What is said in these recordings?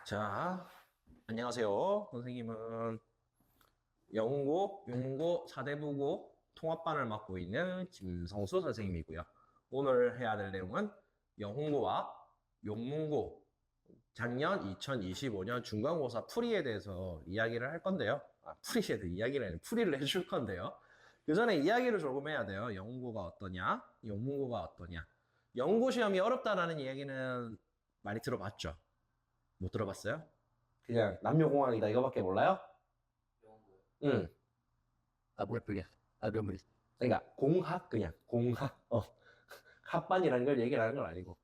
자, 안녕하세요. 선생님은 영국, 용고, 사대부고 통합반을 맡고 있는 김성수 선생님이고요. 오늘 해야 될 내용은 영국어와 용문고 작년 2025년 중간고사 풀이에 대해서 이야기를 할 건데요. 풀이에 대해 이야기를 아니라 풀이를 해줄 건데요. 그 전에 이야기를 조금 해야 돼요. 영국어가 어떠냐, 용문고가 어떠냐. 영고 시험이 어렵다라는 이야기는 많이 들어봤죠? 못 들어봤어요? 그냥 남녀공학이다 이거밖에 몰라요? 응. 뭐야 그게? 그러면 그러니까 공학 그냥 공학. 합반이라는 걸 얘기를 하는 건 아니고.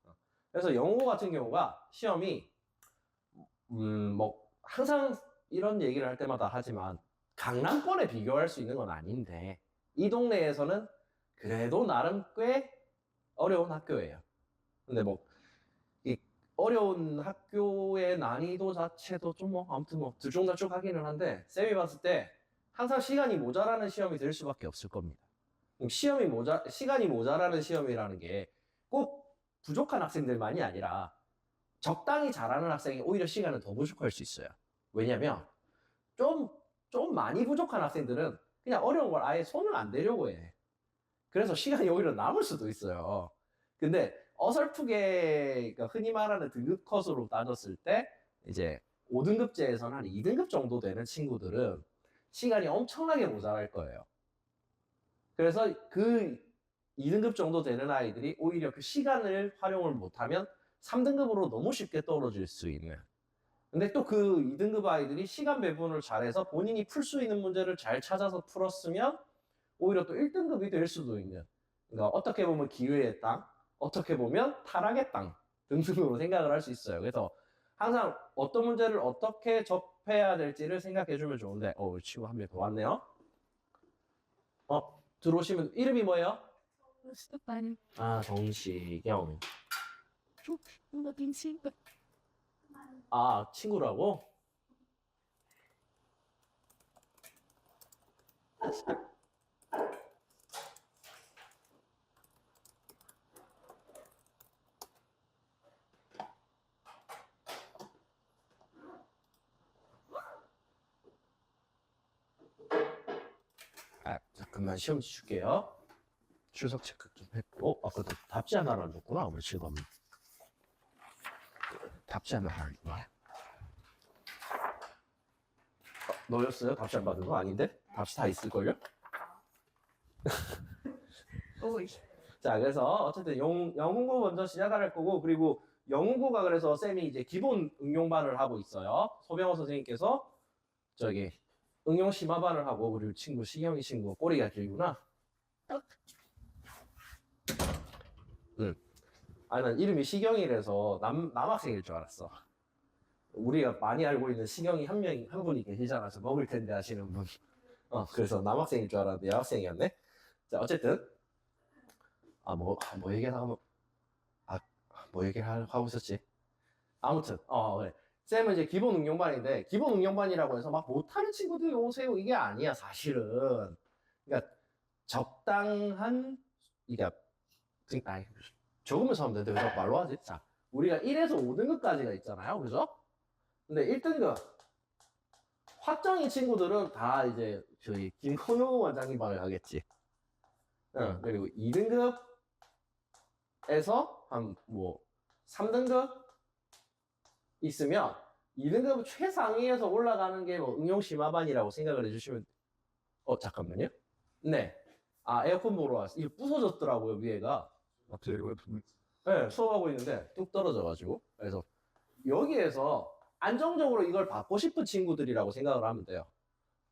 그래서 영어 같은 경우가 시험이 뭐 항상 이런 얘기를 할 때마다 하지만 강남권에 비교할 수 있는 건 아닌데 이 동네에서는 그래도 나름 꽤 어려운 학교예요. 근데 뭐 이 어려운 학교의 난이도 자체도 좀 뭐 아무튼 뭐 들쭉날쭉하기는 한데 쌤이 봤을 때 항상 시간이 모자라는 시험이 될 수밖에 없을 겁니다. 그럼 시간이 모자라는 시험이라는 게 꼭 부족한 학생들만이 아니라 적당히 잘하는 학생이 오히려 시간을 더 부족할 수 있어요. 왜냐면 좀 많이 부족한 학생들은 그냥 어려운 걸 아예 손을 안 대려고 해. 그래서 시간이 오히려 남을 수도 있어요. 근데 어설프게 그러니까 흔히 말하는 등급 컷으로 따졌을 때 이제 5등급제에서는 한 2등급 정도 되는 친구들은 시간이 엄청나게 모자랄 거예요. 그래서 그 2등급 정도 되는 아이들이 오히려 그 시간을 활용을 못하면 3등급으로 너무 쉽게 떨어질 수 있는. 근데 또 그 2등급 아이들이 시간 배분을 잘해서 본인이 풀 수 있는 문제를 잘 찾아서 풀었으면 오히려 또 1등급이 될 수도 있는. 그러니까 어떻게 보면 기회의 땅, 어떻게 보면 타락의 땅 등등으로 생각을 할 수 있어요. 그래서 항상 어떤 문제를 어떻게 접해야 될지를 생각해 주면 좋은데, 친구 한 명 더 왔네요. 들어오시면 이름이 뭐예요? Stefan, 정시경. uma princípio. 친구라고? 잠깐만 시험 줄게요. 출석 체크 좀 했고, 아까 답지 하나를 줬구나. 우리 지금 답지 하나를 줬구나. 너였어요? 답시 안 받은 거 아닌데? 답시 다 있을걸요? Oi. 자, 그래서 어쨌든 영문고 먼저 시작할 거고, 그리고 영문고가 그래서 쌤이 이제 기본 응용반을 하고 있어요. 소병호 선생님께서 저기 응용 심화반을 하고, 그리고 친구 시경이 친구 꼬리가 길구나. 응. 난 이름이 시경이라서 남학생일 줄 알았어. 우리가 많이 알고 있는 시경이 한 분이 계시잖아. 서 먹을 텐데 하시는 분. 그래서 남학생일 줄 알았는데 여학생이었네. 자, 어쨌든 뭐 얘기하다가 뭐 얘기를 하고 있었지? 아무튼, 그래. 쌤은 이제 기본 응용반인데, 기본 응용반이라고 해서 막 못하는 친구들이 오세요. 이게 아니야, 사실은. 그러니까, 적당한, 그러니까, 아니, 적으면서 하면 되는데, 왜 말로 하지? 자, 우리가 1에서 5등급까지가 있잖아요. 그죠? 근데 1등급, 확정인 친구들은 다 이제, 저희, 김건우 원장님 반을 가겠지. 그리고 2등급에서 한, 3등급 있으면 2등급 최상위에서 올라가는 게 뭐 응용 심화반이라고 생각을 해주시면, 잠깐만요. 네. 에어컨 보러 왔어. 이거 부서졌더라고요, 위에가. 네, 수업하고 있는데 뚝 떨어져가지고. 그래서 여기에서 안정적으로 이걸 받고 싶은 친구들이라고 생각을 하면 돼요.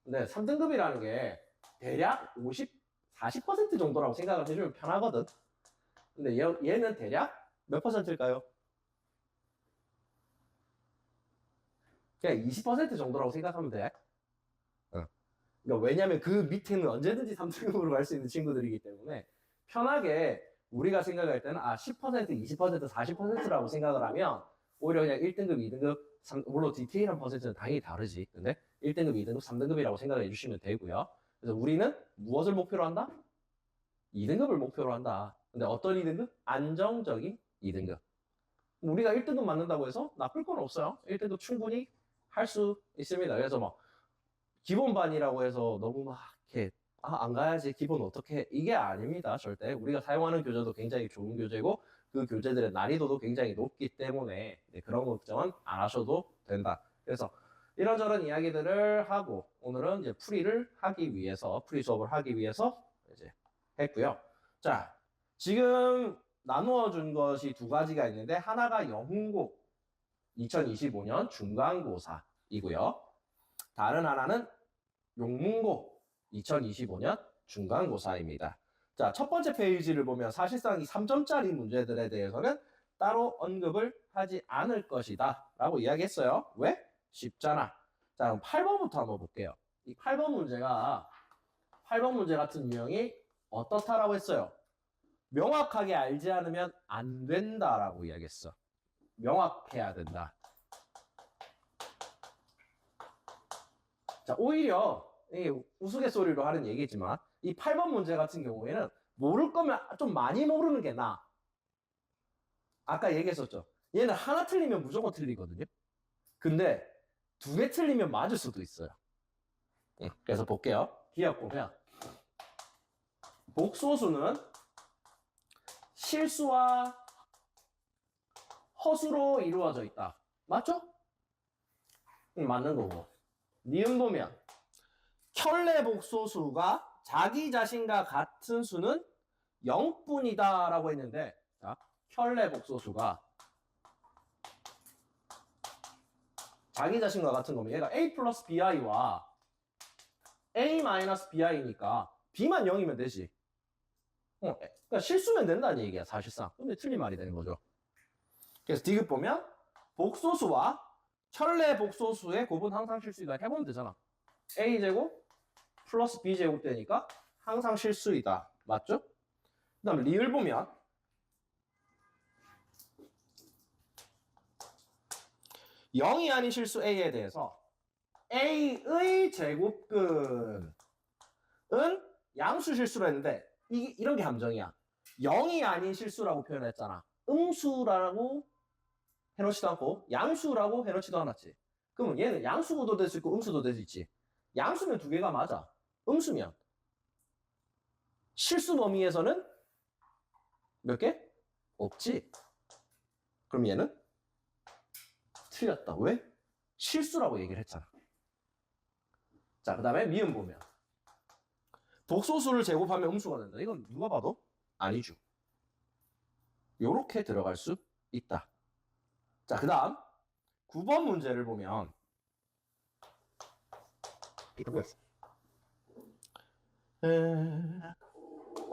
근데 3등급이라는 게 대략 40% 정도라고 생각을 해주면 편하거든. 근데 얘는 대략 몇 퍼센트일까요? 그냥 20% 정도라고 생각하면 돼. 그러니까 왜냐면 그 밑에는 언제든지 3등급으로 갈 수 있는 친구들이기 때문에 편하게 우리가 생각할 때는 10%, 20%, 40%라고 생각을 하면 오히려 그냥 1등급, 2등급, 물론 디테일한 퍼센트는 당연히 다르지. 근데 1등급, 2등급, 3등급이라고 생각을 해주시면 되고요. 그래서 우리는 무엇을 목표로 한다? 2등급을 목표로 한다. 근데 어떤 2등급? 안정적인 2등급. 우리가 1등급 맞는다고 해서 나쁠 건 없어요. 1등급 충분히 할 수 있습니다. 그래서 뭐 기본반이라고 해서 너무 막 이렇게 안 가야지 기본 어떻게 이게 아닙니다. 절대 우리가 사용하는 교재도 굉장히 좋은 교재고 그 교재들의 난이도도 굉장히 높기 때문에 네, 그런 걱정은 안 하셔도 된다. 그래서 이런저런 이야기들을 하고 오늘은 이제 풀이를 하기 위해서 풀이 수업을 하기 위해서 이제 했고요. 자, 지금 나누어 준 것이 두 가지가 있는데 하나가 영국 2025년 중간고사이고요. 다른 하나는 용문고 2025년 중간고사입니다. 자, 첫 번째 페이지를 보면 사실상 이 3점짜리 문제들에 대해서는 따로 언급을 하지 않을 것이다 라고 이야기했어요. 왜? 쉽잖아. 자, 그럼 8번부터 한번 볼게요. 이 8번 문제 같은 유형이 어떻다라고 했어요? 명확하게 알지 않으면 안 된다라고 이야기했어. 명확해야 된다. 자, 오히려 이 우스갯소리로 하는 얘기지만 이 8번 문제 같은 경우에는 모를 거면 좀 많이 모르는 게 나아. 아까 얘기했었죠. 얘는 하나 틀리면 무조건 틀리거든요. 근데 두 개 틀리면 맞을 수도 있어요. 그래서 볼게요. 기억 보면 복소수는 실수와 허수로 이루어져 있다. 맞죠? 맞는 거고. 니은 보면 켤레 복소수가 자기 자신과 같은 수는 0뿐이다 라고 했는데 자, 켤레 복소수가 자기 자신과 같은 거면 얘가 a 플러스 bi와 a 마이너스 bi니까 b만 0이면 되지. 그러니까 실수면 된다는 얘기야 사실상. 근데 틀린 말이 되는 거죠. 그래서 디귿 보면 복소수와 켤레 복소수의 곱은 항상 실수이다. 해보면 되잖아. a제곱 플러스 b제곱 되니까 항상 실수이다. 맞죠? 그 다음에 리을 보면 (0이) 아닌 실수 a에 대해서 a의 제곱근은 양수 실수로 했는데 이런 게 함정이야. 0이 아닌 실수라고 표현했잖아. 음수라고 해놓지도 않고 양수라고 해놓지도 않았지. 그러면 얘는 양수도 될 수 있고 음수도 될 수 있지. 양수면 두 개가 맞아. 음수면 실수 범위에서는 몇 개? 없지. 그럼 얘는 틀렸다. 왜? 실수라고 얘기를 했잖아. 자, 그 다음에 미음 보면 복소수를 제곱하면 음수가 된다. 이건 누가 봐도 아니죠. 요렇게 들어갈 수 있다. 자, 그 다음 9번 문제를 보면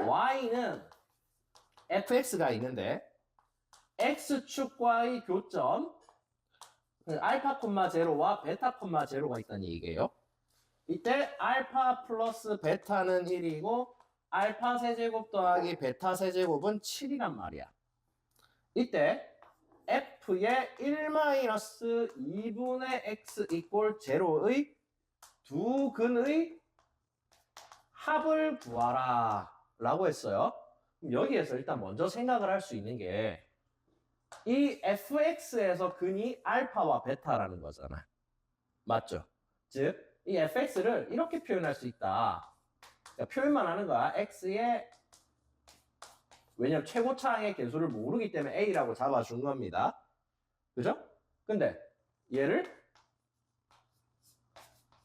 y는 fx가 있는데 x축과의 교점 알파, 제로와 베타, 제로가 있다는 얘기예요. 이때 알파 플러스 베타는 1이고 알파 세제곱 더하기 베타 세제곱은 7이란 말이야. 이때 f의 1-2분의 x 이꼴 제로의 두 근의 합을 구하라 라고 했어요. 여기에서 일단 먼저 생각을 할 수 있는 게 이 fx에서 근이 알파와 베타라는 거잖아. 맞죠? 즉 이 fx를 이렇게 표현할 수 있다. 그러니까 표현만 하는 거야. x의 왜냐면 최고차항의 개수를 모르기 때문에 a라고 잡아준 겁니다. 그죠? 근데 얘를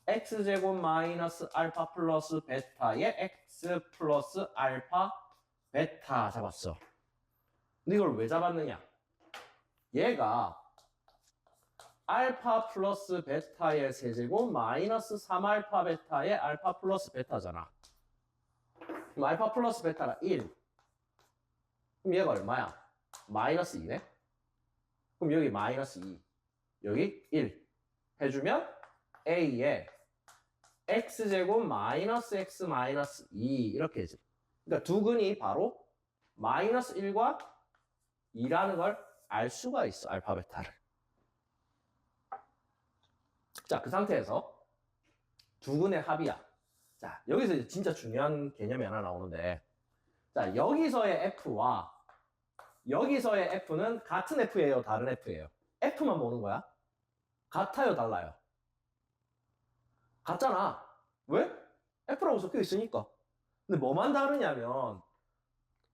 x제곱 마이너스 알파 플러스 베타의 x 플러스 알파 베타 잡았어. 근데 이걸 왜 잡았느냐? 얘가 알파 플러스 베타의 세제곱 마이너스 3알파 베타의 알파 플러스 베타잖아. 그럼 알파 플러스 베타가 1. 그럼 얘가 얼마야? 마이너스 2네? 그럼 여기 마이너스 2. 여기 1. 해주면 a에 x제곱 마이너스 x 마이너스 2 이렇게 해줘. 그러니까 두 근이 바로 마이너스 1과 2라는 걸 알 수가 있어. 알파 베타를. 자, 그 상태에서 두 근의 합이야. 자, 여기서 이제 진짜 중요한 개념이 하나 나오는데 자, 여기서의 f와 여기서의 F는 같은 F예요, 다른 F예요? F만 보는 거야. 같아요, 달라요? 같잖아. 왜? F라고 적혀 있으니까. 근데 뭐만 다르냐면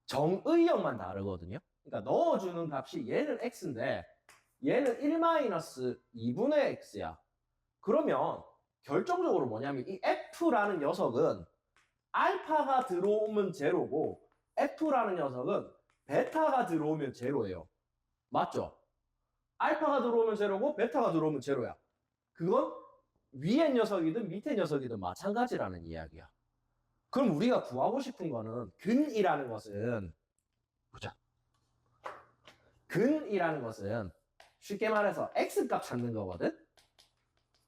정의역만 다르거든요. 그러니까 넣어주는 값이 얘는 x인데 얘는 1-2분의 x야. 그러면 결정적으로 뭐냐면 이 f라는 녀석은 알파가 들어오면 제로고 f라는 녀석은 베타가 들어오면 제로예요. 맞죠? 알파가 들어오면 제로고 베타가 들어오면 제로야. 그건 위의 녀석이든 밑의 녀석이든 마찬가지라는 이야기야. 그럼 우리가 구하고 싶은 거는 근이라는 것은 보자. 근이라는 것은 쉽게 말해서 x값 찾는 거거든.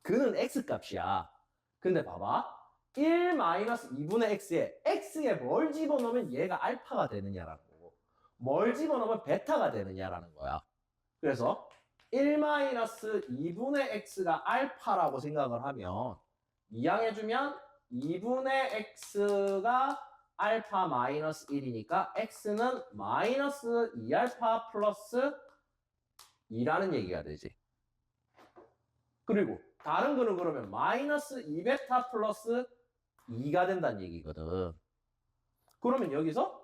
근은 x값이야. 근데 봐봐. 1-2분의 x에 뭘 집어넣으면 얘가 알파가 되느냐라는 거고 뭘 집어넣으면 베타가 되느냐라는 거야. 그래서 1-2분의 x가 알파라고 생각을 하면 이항해주면 2분의 x가 알파 마이너스 1이니까 x는 마이너스 2알파 플러스 2라는 얘기가 되지. 그리고 다른 거는 그러면 마이너스 2베타 플러스 2가 된다는 얘기거든. 그러면 여기서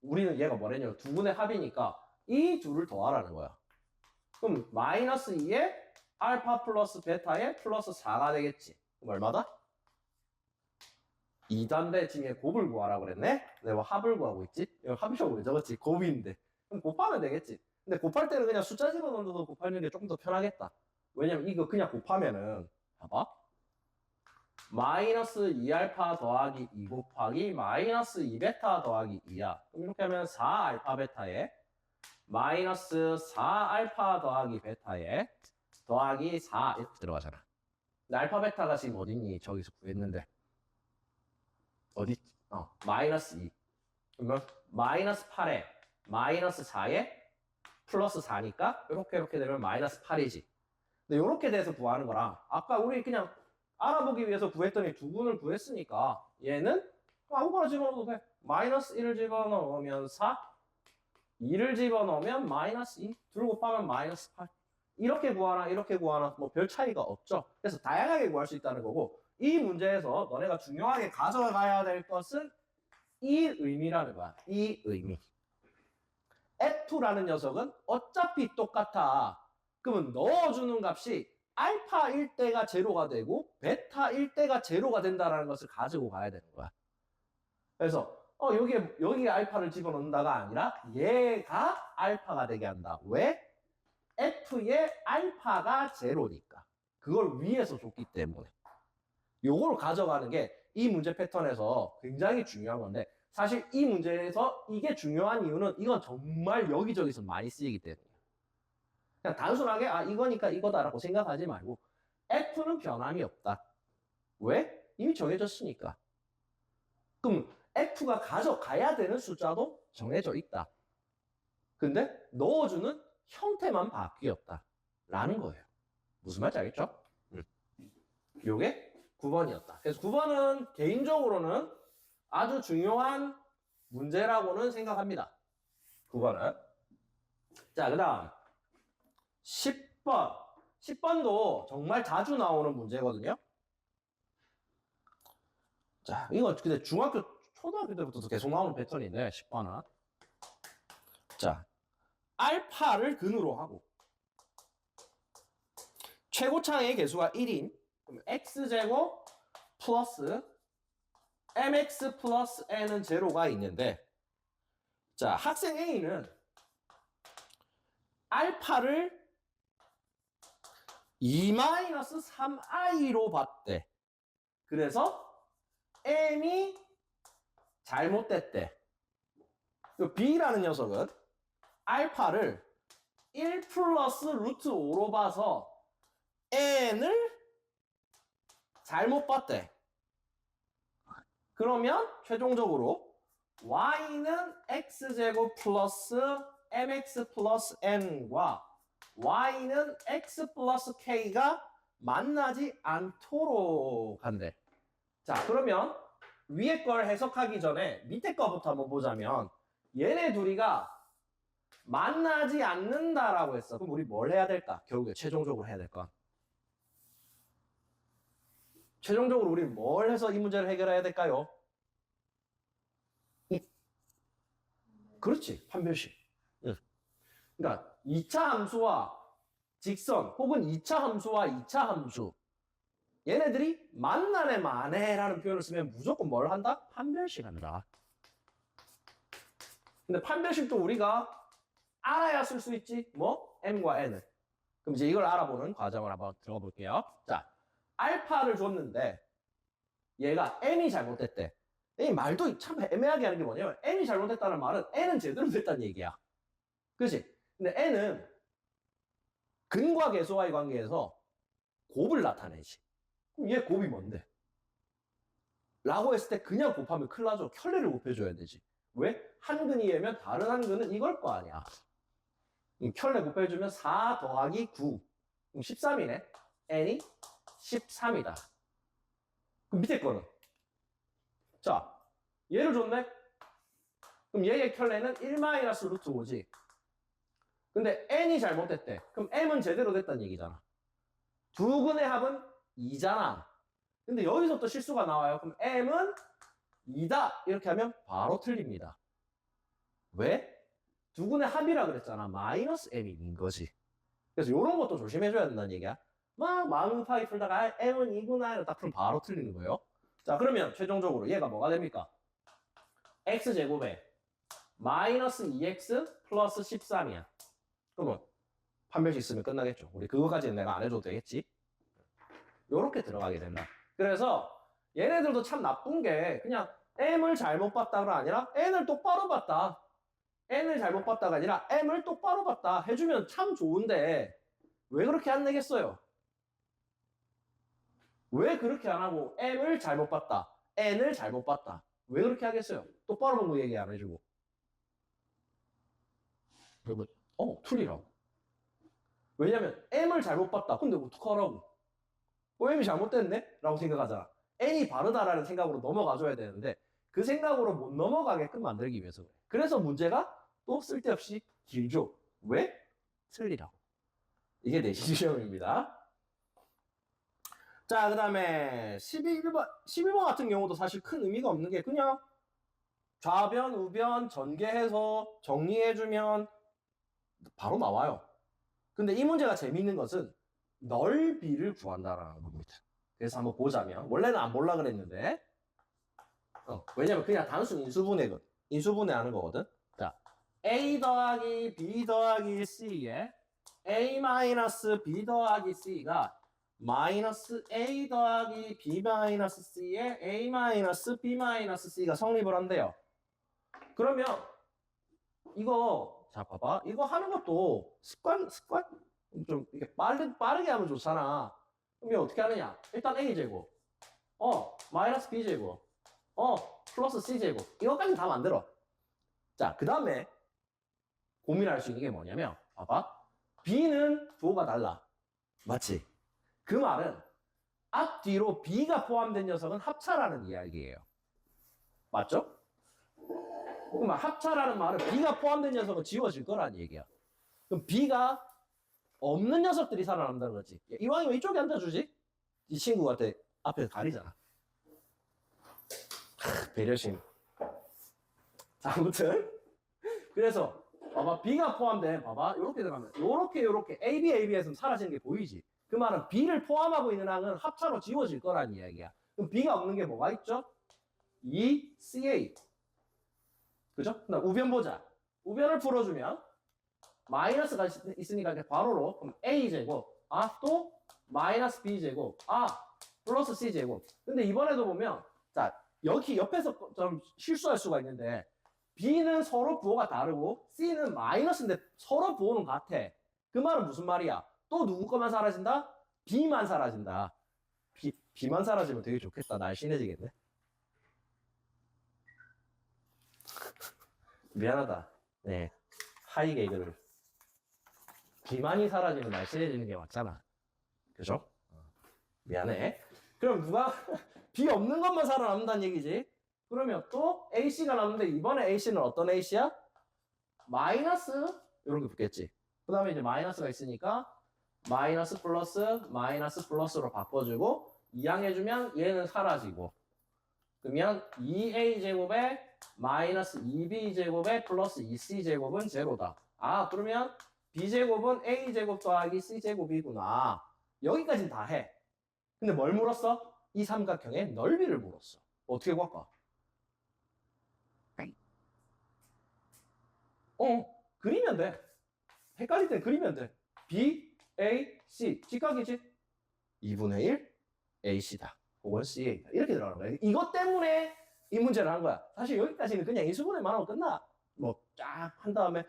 우리는 얘가 뭐랬냐면 두 분의 합이니까 이 둘을 더하라는 거야. 그럼 마이너스 2에 알파 플러스 베타에 플러스 4가 되겠지. 그럼 얼마다? 2단배 중에 곱을 구하라고 그랬네? 내가 합을 구하고 있지? 이거 합이라고 왜 적었지? 곱인데. 그럼 곱하면 되겠지. 근데 곱할 때는 그냥 숫자 집어넣어서 곱하는 게 조금 더 편하겠다. 왜냐면 이거 그냥 곱하면은, 봐봐. 마이너스 2알파 더하기 2 곱하기 마이너스 2베타 더하기 2야. 그럼 이렇게 하면 4알파 베타에 마이너스 4알파 더하기 베타에 더하기 4 이렇게 들어가잖아. 근데 알파 베타가 지금 어딨니? 저기서 구했는데. 어디? 마이너스 2. 그러면 마이너스 8에 마이너스 4에 플러스 4니까 이렇게 되면 마이너스 8이지. 근데 이렇게 돼서 구하는 거랑 아까 우리 그냥 알아보기 위해서 구했더니 두 분을 구했으니까 얘는 아무거나 집어넣어도 돼. 마이너스 1을 집어넣으면 4, 2를 집어넣으면 마이너스 2, 둘 곱하면 마이너스 8. 이렇게 구하나 이렇게 구하나 뭐 별 차이가 없죠. 그래서 다양하게 구할 수 있다는 거고 이 문제에서 너네가 중요하게 가져가야 될 것은 이 의미라는 거야. 이 의미. F2라는 녀석은 어차피 똑같아. 그러면 넣어주는 값이 알파일 때가 제로가 되고 베타일 때가 제로가 된다는 것을 가지고 가야 되는 거야. 그래서 여기에 알파를 집어넣는다가 아니라 얘가 알파가 되게 한다. 왜? F의 알파가 제로니까. 그걸 위에서 줬기 때문에. 요걸 가져가는 게 이 문제 패턴에서 굉장히 중요한 건데 사실 이 문제에서 이게 중요한 이유는 이건 정말 여기저기서 많이 쓰이기 때문이에요. 그냥 단순하게 이거니까 이거다라고 생각하지 말고 F는 변함이 없다. 왜? 이미 정해졌으니까. 그럼 F가 가져가야 되는 숫자도 정해져 있다. 근데 넣어주는 형태만 바뀌었다. 라는 거예요. 무슨 말인지 알겠죠? 요게 9번이었다. 그래서 9번은 개인적으로는 아주 중요한 문제라고는 생각합니다. 9번은. 자, 그 다음 10번. 10번도 정말 자주 나오는 문제거든요. 자, 이거 근데 중학교, 초등학교 때부터 계속 나오는 패턴인데 10번은. 자, 알파를 근으로 하고 최고차의 개수가 1인 그럼 x제곱 플러스 mx 플러스 n은 제로가 있는데 자 학생 A는 알파를 2-3i로 봤대. 그래서 m이 잘못됐대. B라는 녀석은 알파를 1 플러스 루트 5로 봐서 n을 잘못 봤대. 그러면 최종적으로 y는 x제곱 플러스 mx 플러스 n과 y는 x 플러스 k가 만나지 않도록 한대. 자, 그러면 위에 걸 해석하기 전에 밑에 거부터 한번 보자면 얘네 둘이가 만나지 않는다라고 했어. 그럼 우리 뭘 해야 될까? 결국에 최종적으로 해야 될까? 최종적으로 우리 뭘 해서 이 문제를 해결해야 될까요? 그렇지. 판별식. 응. 그러니까 2차 함수와 직선 혹은 2차 함수와 2차 함수 얘네들이 만나네 마네라는 표현을 쓰면 무조건 뭘 한다? 판별식 한다. 근데 판별식도 우리가 알아야 쓸 수 있지. 뭐? m과 n을. 그럼 이제 이걸 알아보는 과정을 한번 들어가 볼게요. 자, 알파를 줬는데 얘가 n이 잘못됐대. 이 말도 참 애매하게 하는 게 뭐냐면 n이 잘못됐다는 말은 n은 제대로 됐다는 얘기야. 그렇지? 근데 n은 근과 계수와의 관계에서 곱을 나타내지. 그럼 얘 곱이 뭔데? 라고 했을 때 그냥 곱하면 큰일 나죠. 켤레를 곱해줘야 되지. 왜? 한 근이 얘면 다른 한 근은 이걸 거 아니야. 켤레 곱해주면 4 더하기 9. 그럼 13이네. n이 13이다. 그럼 밑에 거는? 자, 얘를 줬네? 그럼 얘의 켤레는 1-루트 5지. 근데 n이 잘못됐대. 그럼 m은 제대로 됐다는 얘기잖아. 두 근의 합은 2잖아. 근데 여기서 또 실수가 나와요. 그럼 m은 2다. 이렇게 하면 바로 틀립니다. 왜? 두 근의 합이라 그랬잖아. 마이너스 m인 거지. 그래서 이런 것도 조심해줘야 된다는 얘기야. 막 마음 급하게 풀다가 m은 2구나. 딱 풀면 바로 틀리는 거예요. 자, 그러면 최종적으로 얘가 뭐가 됩니까? x제곱에 마이너스 2x 플러스 13이야. 그러면 판별식 쓰면 끝나겠죠. 우리 그거까지는 내가 안 해줘도 되겠지. 요렇게 들어가게 된다. 그래서 얘네들도 참 나쁜 게 그냥 m을 잘못 봤다가 아니라 n을 똑바로 봤다. n을 잘못 봤다가 아니라 m을 똑바로 봤다 해주면 참 좋은데 왜 그렇게 안 내겠어요? 왜 그렇게 안 하고 m을 잘못 봤다, n을 잘못 봤다 왜 그렇게 하겠어요? 똑바로 본 거 얘기 안 해주고. 그러면 틀리라고. 왜냐면 m을 잘못 봤다. 근데 어떡하라고? m이 잘못됐네? 라고 생각하잖아. n이 바르다라는 생각으로 넘어가줘야 되는데 그 생각으로 못 넘어가게끔 만들기 위해서 그래. 그래서 문제가 또 쓸데없이 길죠. 왜? 틀리라고. 이게 내신 시험입니다. 자, 그 다음에 11번 같은 경우도 사실 큰 의미가 없는 게 그냥 좌변, 우변 전개해서 정리해주면 바로 나와요. 근데 이 문제가 재미있는 것은 넓이를 구한다라는 겁니다. 그래서 한번 보자면 원래는 안 볼라 그랬는데 왜냐면 그냥 단순 인수분해하는 거거든. 자, a 더하기 b 더하기 c에 a 마이너스 b 더하기 c가 마이너스 a 더하기 b 마이너스 c에 a 마이너스 b 마이너스 c가 성립을 한대요. 그러면 이거 자 봐봐, 이거 하는 것도 습관 좀 이렇게 빠르게 하면 좋잖아. 그러면 어떻게 하느냐? 일단 a 제곱, 마이너스 b 제곱, 플러스 c 제곱, 이거까지 다 만들어. 자, 그 다음에 고민할 수 있는 게 뭐냐면 봐봐, b는 부호가 달라, 맞지? 그 말은 앞뒤로 b가 포함된 녀석은 합차라는 이야기예요. 맞죠? 그럼 합차라는 말은 b가 포함된 녀석은 지워질 거라는 얘기야. 그럼 b가 없는 녀석들이 살아남는다는 거지. 이왕이면 이쪽에 앉아주지? 이 친구한테 앞에서 가리잖아. 배려심. 아무튼 그래서 봐봐, b가 포함된, 봐봐, 요렇게 들어가면 요렇게 AB에서 사라지는 게 보이지? 그 말은 b를 포함하고 있는 항은 합차로 지워질 거라는 이야기야. 그럼 b가 없는 게 뭐가 있죠? 2CA. 그죠? 그다음 우변 보자. 우변을 풀어주면 마이너스가 있으니까 괄호로, 그럼 A제곱, 또 마이너스 B제곱, 플러스 C제곱. 근데 이번에도 보면, 자, 여기 옆에서 좀 실수할 수가 있는데, B는 서로 부호가 다르고, C는 마이너스인데 서로 부호는 같아. 그 말은 무슨 말이야? 또 누구 거만 사라진다? B만 사라진다. B만 사라지면 되게 좋겠다. 날씬해지겠네. 미안하다. 네. 하이 개그를. B만이 사라지면 날씬해지는 게 맞잖아. 그죠? 미안해. 그럼 누가 B 없는 것만 살아남는다는 얘기지? 그러면 또 AC가 남는데 이번에 AC는 어떤 AC야? 마이너스 이런 게 붙겠지. 그 다음에 이제 마이너스가 있으니까 마이너스 플러스로 바꿔주고 2항 해주면 얘는 사라지고 그러면 2a제곱에 마이너스 2b제곱에 플러스 2c제곱은 제로다. 아 그러면 b제곱은 a제곱 더하기 c제곱이구나. 여기까지는 다 해. 근데 뭘 물었어? 이 삼각형의 넓이를 물었어. 어떻게 구할까? 그리면 돼. 헷갈릴 땐 그리면 돼. B, A, C. 직각이지? 2분의 1 AC다. 혹은 CA다. 이렇게 들어가는 거야. 이것 때문에 이 문제를 한 거야. 사실 여기까지는 그냥 인수분해만 하고 끝나. 뭐 쫙 한 다음에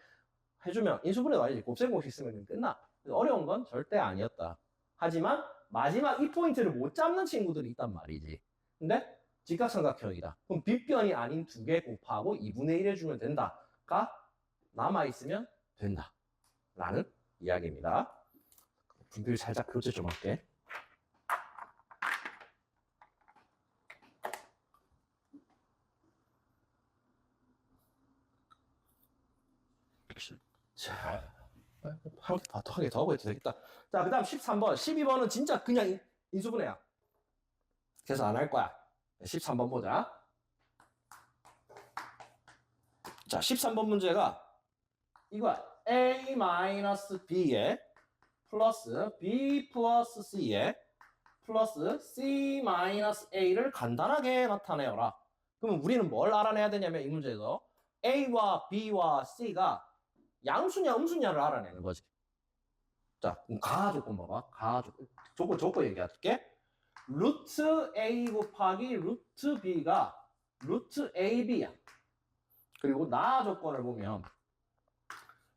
해주면 인수분해도 아니지. 곱셈공식 쓰면 끝나. 어려운 건 절대 아니었다. 하지만 마지막 이 포인트를 못 잡는 친구들이 있단 말이지. 근데 직각삼각형이다. 그럼 빗변이 아닌 2개 곱하고 2분의 1 해주면 된다가 남아있으면 된다. 라는 이야기입니다. 분필 살짝 교체 좀 할게. 자, 한 개 더 하고 해도 되겠다. 자, 그 다음 13번. 12번은 진짜 그냥 인수분해야. 그래서 안 할 거야. 13번 보자. 자, 13번 문제가 이거야. a-b에 플러스 b 플러스 c에 플러스 c-a를 간단하게 나타내어라. 그러면 우리는 뭘 알아내야 되냐면 이 문제에서 a와 b와 c가 양수냐 음수냐를 알아내는 거지. 자, 그럼 가하 조건 봐봐. 가하 조건 얘기할게. 루트 a 곱하기 루트 b가 루트 ab야. 그리고 나 조건을 보면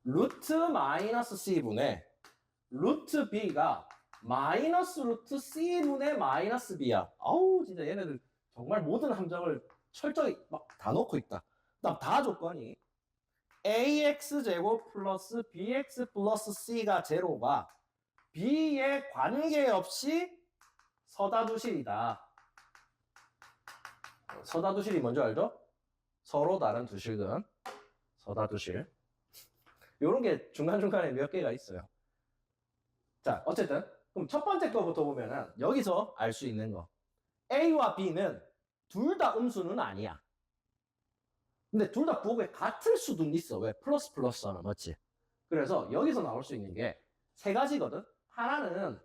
루트 마이너스 c분의 루트 b가 마이너스 루트 c분의 마이너스 b야. 아우 진짜 얘네들 정말 모든 함정을 철저히 막 다 넣고 있다. 그다음 다 조건이 ax제곱 플러스 bx 플러스 c가 제로가 b에 관계없이 서다두실이다. 서다두실이 뭔지 알죠? 서로 다른 두실근. 서다두실. 요런 게 중간중간에 몇 개가 있어요. 자, 어쨌든 그럼 첫 번째 거부터 보면은 여기서 알 수 있는 거. A와 B는 둘 다 음수는 아니야. 근데 둘 다 부호가 같을 수도 있어. 왜? 플러스 플러스잖아. 맞지? 그래서 여기서 나올 수 있는 게 세 가지거든. 하나는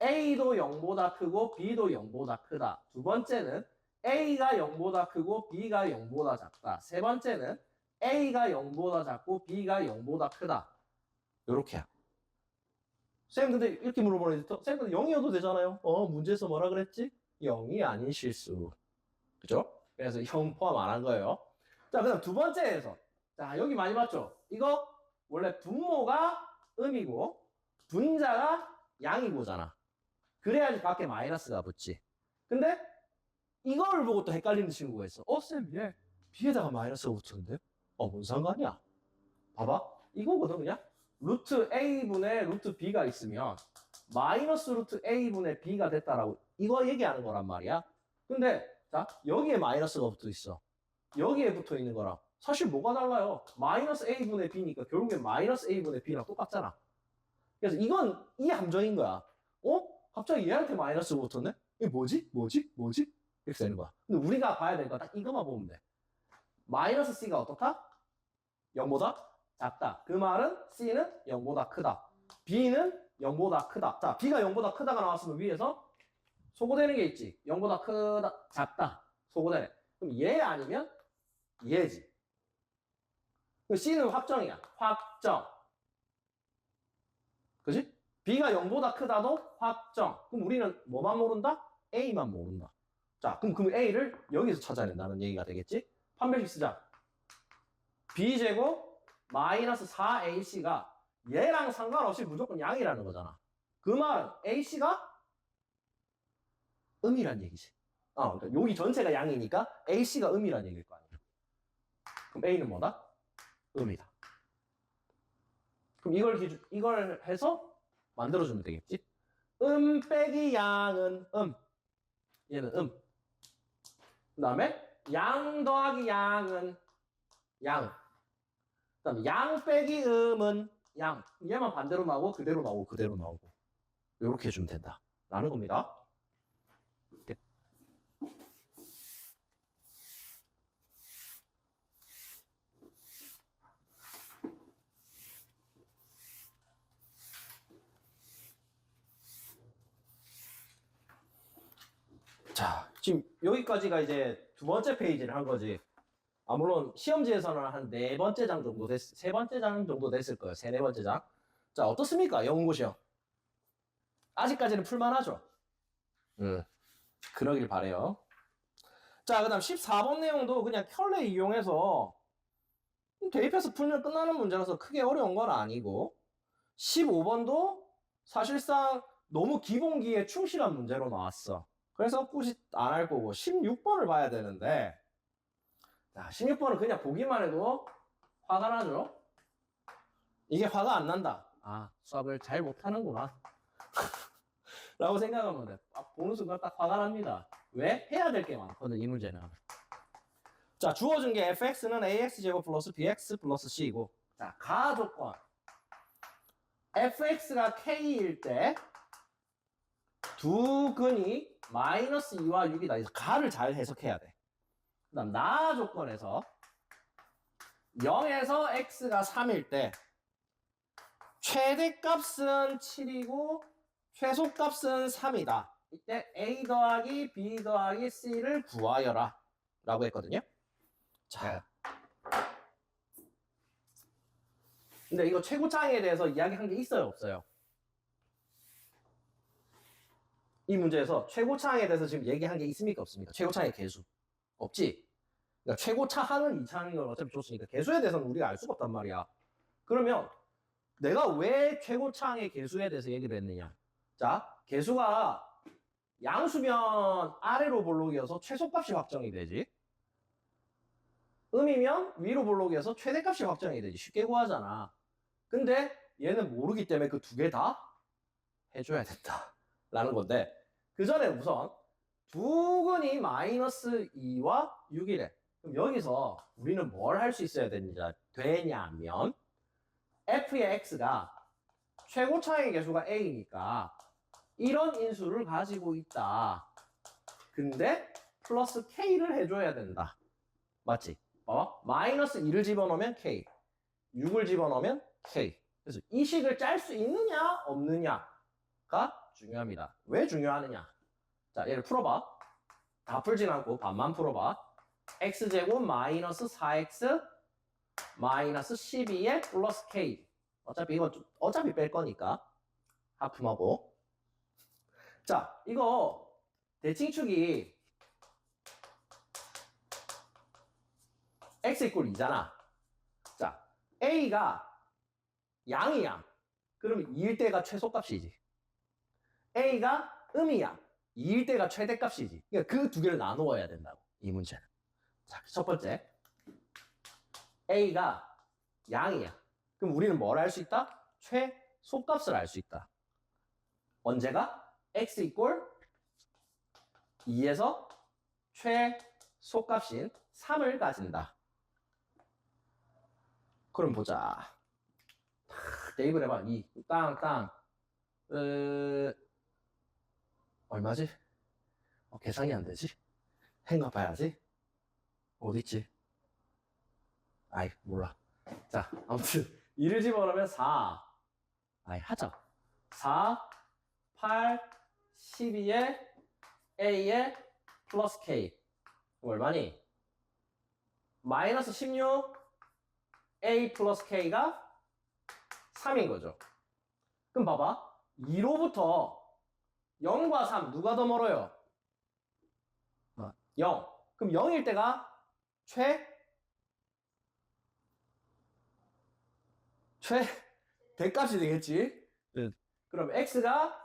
A도 0보다 크고 B도 0보다 크다. 두 번째는 A가 0보다 크고 B가 0보다 작다. 세 번째는 A가 0보다 작고 B가 0보다 크다. 요렇게야. 쌤 근데 이렇게 물어보는데 쌤 근데 0이어도 되잖아요. 문제에서 뭐라 그랬지? 0이 아닌 실수. 그죠? 그래서 0 포함 안 한 거예요. 자, 그다음 두 번째에서 자, 여기 많이 봤죠? 이거 원래 분모가 음이고 분자가 양이고잖아. 그래야지 밖에 마이너스가 붙지. 근데 이걸 보고 또 헷갈리는 친구가 있어. 쌤, 얘 B에다가 마이너스가 붙었는데? 뭔 상관이야? 봐봐. 이거거든, 그냥. 루트 A분의 루트 B가 있으면 마이너스 루트 A분의 B가 됐다라고 이거 얘기하는 거란 말이야. 근데 자, 여기에 마이너스가 붙어 있어. 여기에 붙어 있는 거랑 사실 뭐가 달라요? 마이너스 A분의 B니까 결국엔 마이너스 A분의 B랑 똑같잖아. 그래서 이건 이 함정인 거야. 갑자기 얘한테 마이너스가 붙었네? 이게 뭐지? 이렇게 되는 거야. 근데 우리가 봐야 되니까 딱 이것만 보면 돼. 마이너스 C가 어떻다? 0보다 작다. 그 말은 C는 0보다 크다. B는 0보다 크다. 자, B가 0보다 크다가 나왔으면 위에서 소거되는 게 있지. 0보다 크다, 작다. 소거되네. 그럼 얘 아니면 얘지. C는 확정이야. 확정. 그지? B가 0보다 크다도 확정. 그럼 우리는 뭐만 모른다? A만 모른다. 자, 그럼 A를 여기서 찾아낸다는 얘기가 되겠지? 판별식 쓰자. B제곱 마이너스 4AC가 얘랑 상관없이 무조건 양이라는 거잖아. 그 말은 AC가 음이란 얘기지. 그러니까 여기 전체가 양이니까 AC가 음이란 얘기일 거 아니야. 그럼 A는 뭐다? 음이다. 그럼 이걸 해서 만들어주면 되겠지? 빼기 양은 얘는 그 다음에 양 더하기 양은 양. 그다음 양 빼기 음은 양. 얘만 반대로 나오고 그대로 나오고 그대로 나오고. 이렇게 해주면 된다. 라는 겁니다. 네. 자, 지금 여기까지가 이제 두 번째 페이지를 한 거지. 아, 물론 시험지에서는 한 네 번째 장 정도 세 번째 장 정도 됐을 거예요. 세, 네 번째 장. 자, 어떻습니까? 영문고 시험. 아직까지는 풀만하죠? 그러길 바래요. 자, 그 다음 14번 내용도 그냥 켤레 이용해서 대입해서 풀면 끝나는 문제라서 크게 어려운 건 아니고 15번도 사실상 너무 기본기에 충실한 문제로 나왔어. 그래서 굳이 안 할 거고 16번을 봐야 되는데 자, 16번은 그냥 보기만 해도 화가 나죠? 이게 화가 안 난다. 아, 수학을 잘 못하는구나. 라고 생각하면 돼. 보는 순간 딱 화가 납니다. 왜? 해야 될 게 많거든, 이 문제는. 자, 주어진 게 fx는 ax제곱 플러스 bx 플러스 c이고 자, 가 조건. fx가 k일 때 두 근이 마이너스 2와 6이다. 그래서 가를 잘 해석해야 돼. 그 다음 나 조건에서 0에서 x가 3일 때 최대값은 7이고 최소값은 3이다. 이때 a 더하기 b 더하기 c를 구하여라 라고 했거든요. 자, 근데 이거 최고차항에 대해서 이야기한 게 있어요, 없어요? 이 문제에서 최고차항에 대해서 지금 얘기한 게 있습니까, 없습니까? 최고차항의 개수 없지? 그러니까 최고차항은 2차항인 걸 어차피 줬으니까 개수에 대해서는 우리가 알 수가 없단 말이야. 그러면 내가 왜 최고차항의 개수에 대해서 얘기를 했느냐? 자, 개수가 양수면 아래로 볼록이어서 최소값이 확정이 되지. 음이면 위로 볼록이어서 최대값이 확정이 되지. 쉽게 구하잖아. 근데 얘는 모르기 때문에 그 두 개 다 해줘야 된다. 라는 건데 그 전에 우선 두 근이 마이너스 2와 6이래. 그럼 여기서 우리는 뭘 할 수 있어야 되냐면 f의 x가 최고차항의 개수가 a니까 이런 인수를 가지고 있다. 근데 플러스 k를 해줘야 된다. 맞지? 봐봐. 마이너스 2를 집어넣으면 k, 6을 집어넣으면 k. 그래서 이 식을 짤 수 있느냐 없느냐가 중요합니다. 왜 중요하느냐? 자, 얘를 풀어봐. 다 풀진 않고 반만 풀어봐. x제곱 마이너스 4x 마이너스 12에 플러스 k. 어차피 이거 어차피 뺄 거니까 하품하고. 자, 이거 대칭축이 x 이꼴 2잖아. 자, a가 양이야. 그러면 2일 때가 최소값이지. a가 음이야. 2일 때가 최대값이지. 그러니까 그 두 개를 나누어야 된다고. 이 문제는. 자, 첫 번째. a가 양이야. 그럼 우리는 뭘 알 수 있다? 최소값을 알 수 있다. 언제가? x 이꼴 2에서 최소값인 3을 가진다. 그럼 보자. 대입을 해봐. 2. 땅. 얼마지? 계산이 안 되지? 행가 봐야지. 어딨지? 아이, 몰라. 자, 아무튼 2를 집어넣으면 4. 아이, 하자. 4, 8, 12에 a에 플러스 k. 그럼 얼마니? 마이너스 16 a 플러스 k가 3인 거죠. 그럼 봐봐. 2로부터 0과 3 누가 더 멀어요? 0. 그럼 0일 때가 최대값이 되겠지? 그럼 x가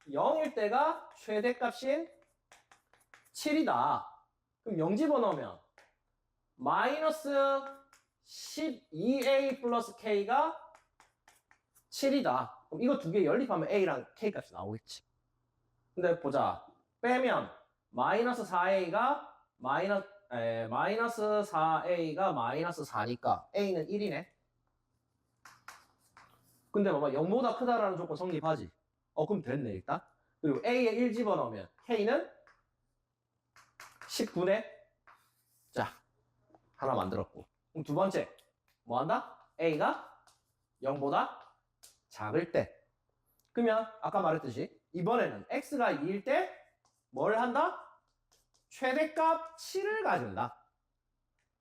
0일 때가 최대값인 7이다. 그럼 0 집어넣으면 마이너스 12a 플러스 k가 7이다. 그럼 이거 두 개 연립하면 a랑 k 값이 나오겠지. 근데 보자. 빼면 마이너스 4a가 마이너스 4a가 마이너스 4니까 a는 1이네. 근데 봐봐 0보다 크다라는 조건 성립하지. 그럼 됐네 일단. 그리고 A에 1 집어넣으면 K는 10분의 자 하나 만들었고. 그럼 두 번째 뭐 한다? A가 0보다 작을 때. 그러면 아까 말했듯이 이번에는 X가 2일 때 뭘 한다? 최대값 7을 가진다.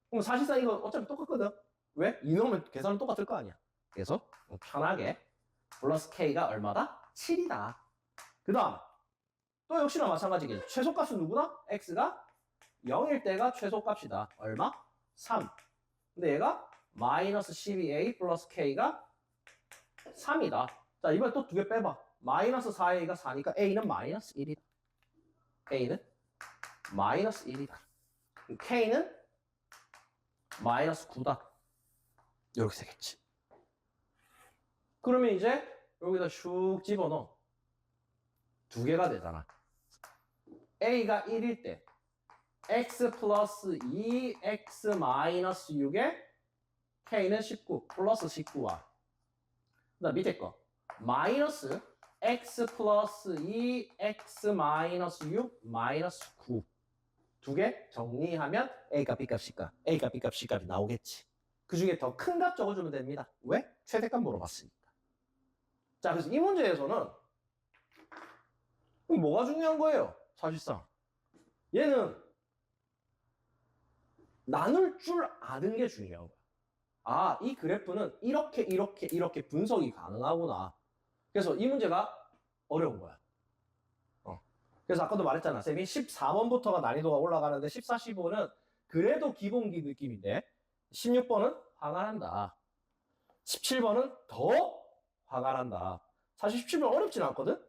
그럼 사실상 이거 어차피 똑같거든. 왜? 2 넣으면 계산은 똑같을 거 아니야. 그래서 편하게 플러스 K가 얼마다? 7이다. 그 다음 또 역시나 마찬가지겠지. 최소값은 누구다? X가 0일 때가 최소값이다. 얼마? 3. 근데 얘가 마이너스 12A 플러스 K가 3이다. 자, 이번에 또 두 개 빼봐. 마이너스 4A가 4니까 A는 마이너스 1이다. A는 마이너스 1이다. K는 마이너스 9다. 이렇게 되겠지. 그러면 이제 여기다 슉 집어넣어. 두 개가 되잖아. A가 1일 때 X 플러스 2X 마이너스 6에 K는 19 플러스 19와 그 다음 밑에 거 마이너스 X 플러스 2X 마이너스 6 마이너스 9 두 개 정리하면 A값 B값 C값 A값 B값 C값이 나오겠지. 그 중에 더 큰 값 적어주면 됩니다. 왜? 최대값 물어봤으니까. 자, 그래서 이 문제에서는 뭐가 중요한 거예요? 사실상 얘는 나눌 줄 아는 게 중요한 거야. 아, 이 그래프는 이렇게 분석이 가능하구나. 그래서 이 문제가 어려운 거야. 그래서 아까도 말했잖아. 쌤이 14번부터가 난이도가 올라가는데 14, 15는 그래도 기본기 느낌인데 16번은 화가 난다. 17번은 더 화가 난다. 사실 17번 어렵진 않거든?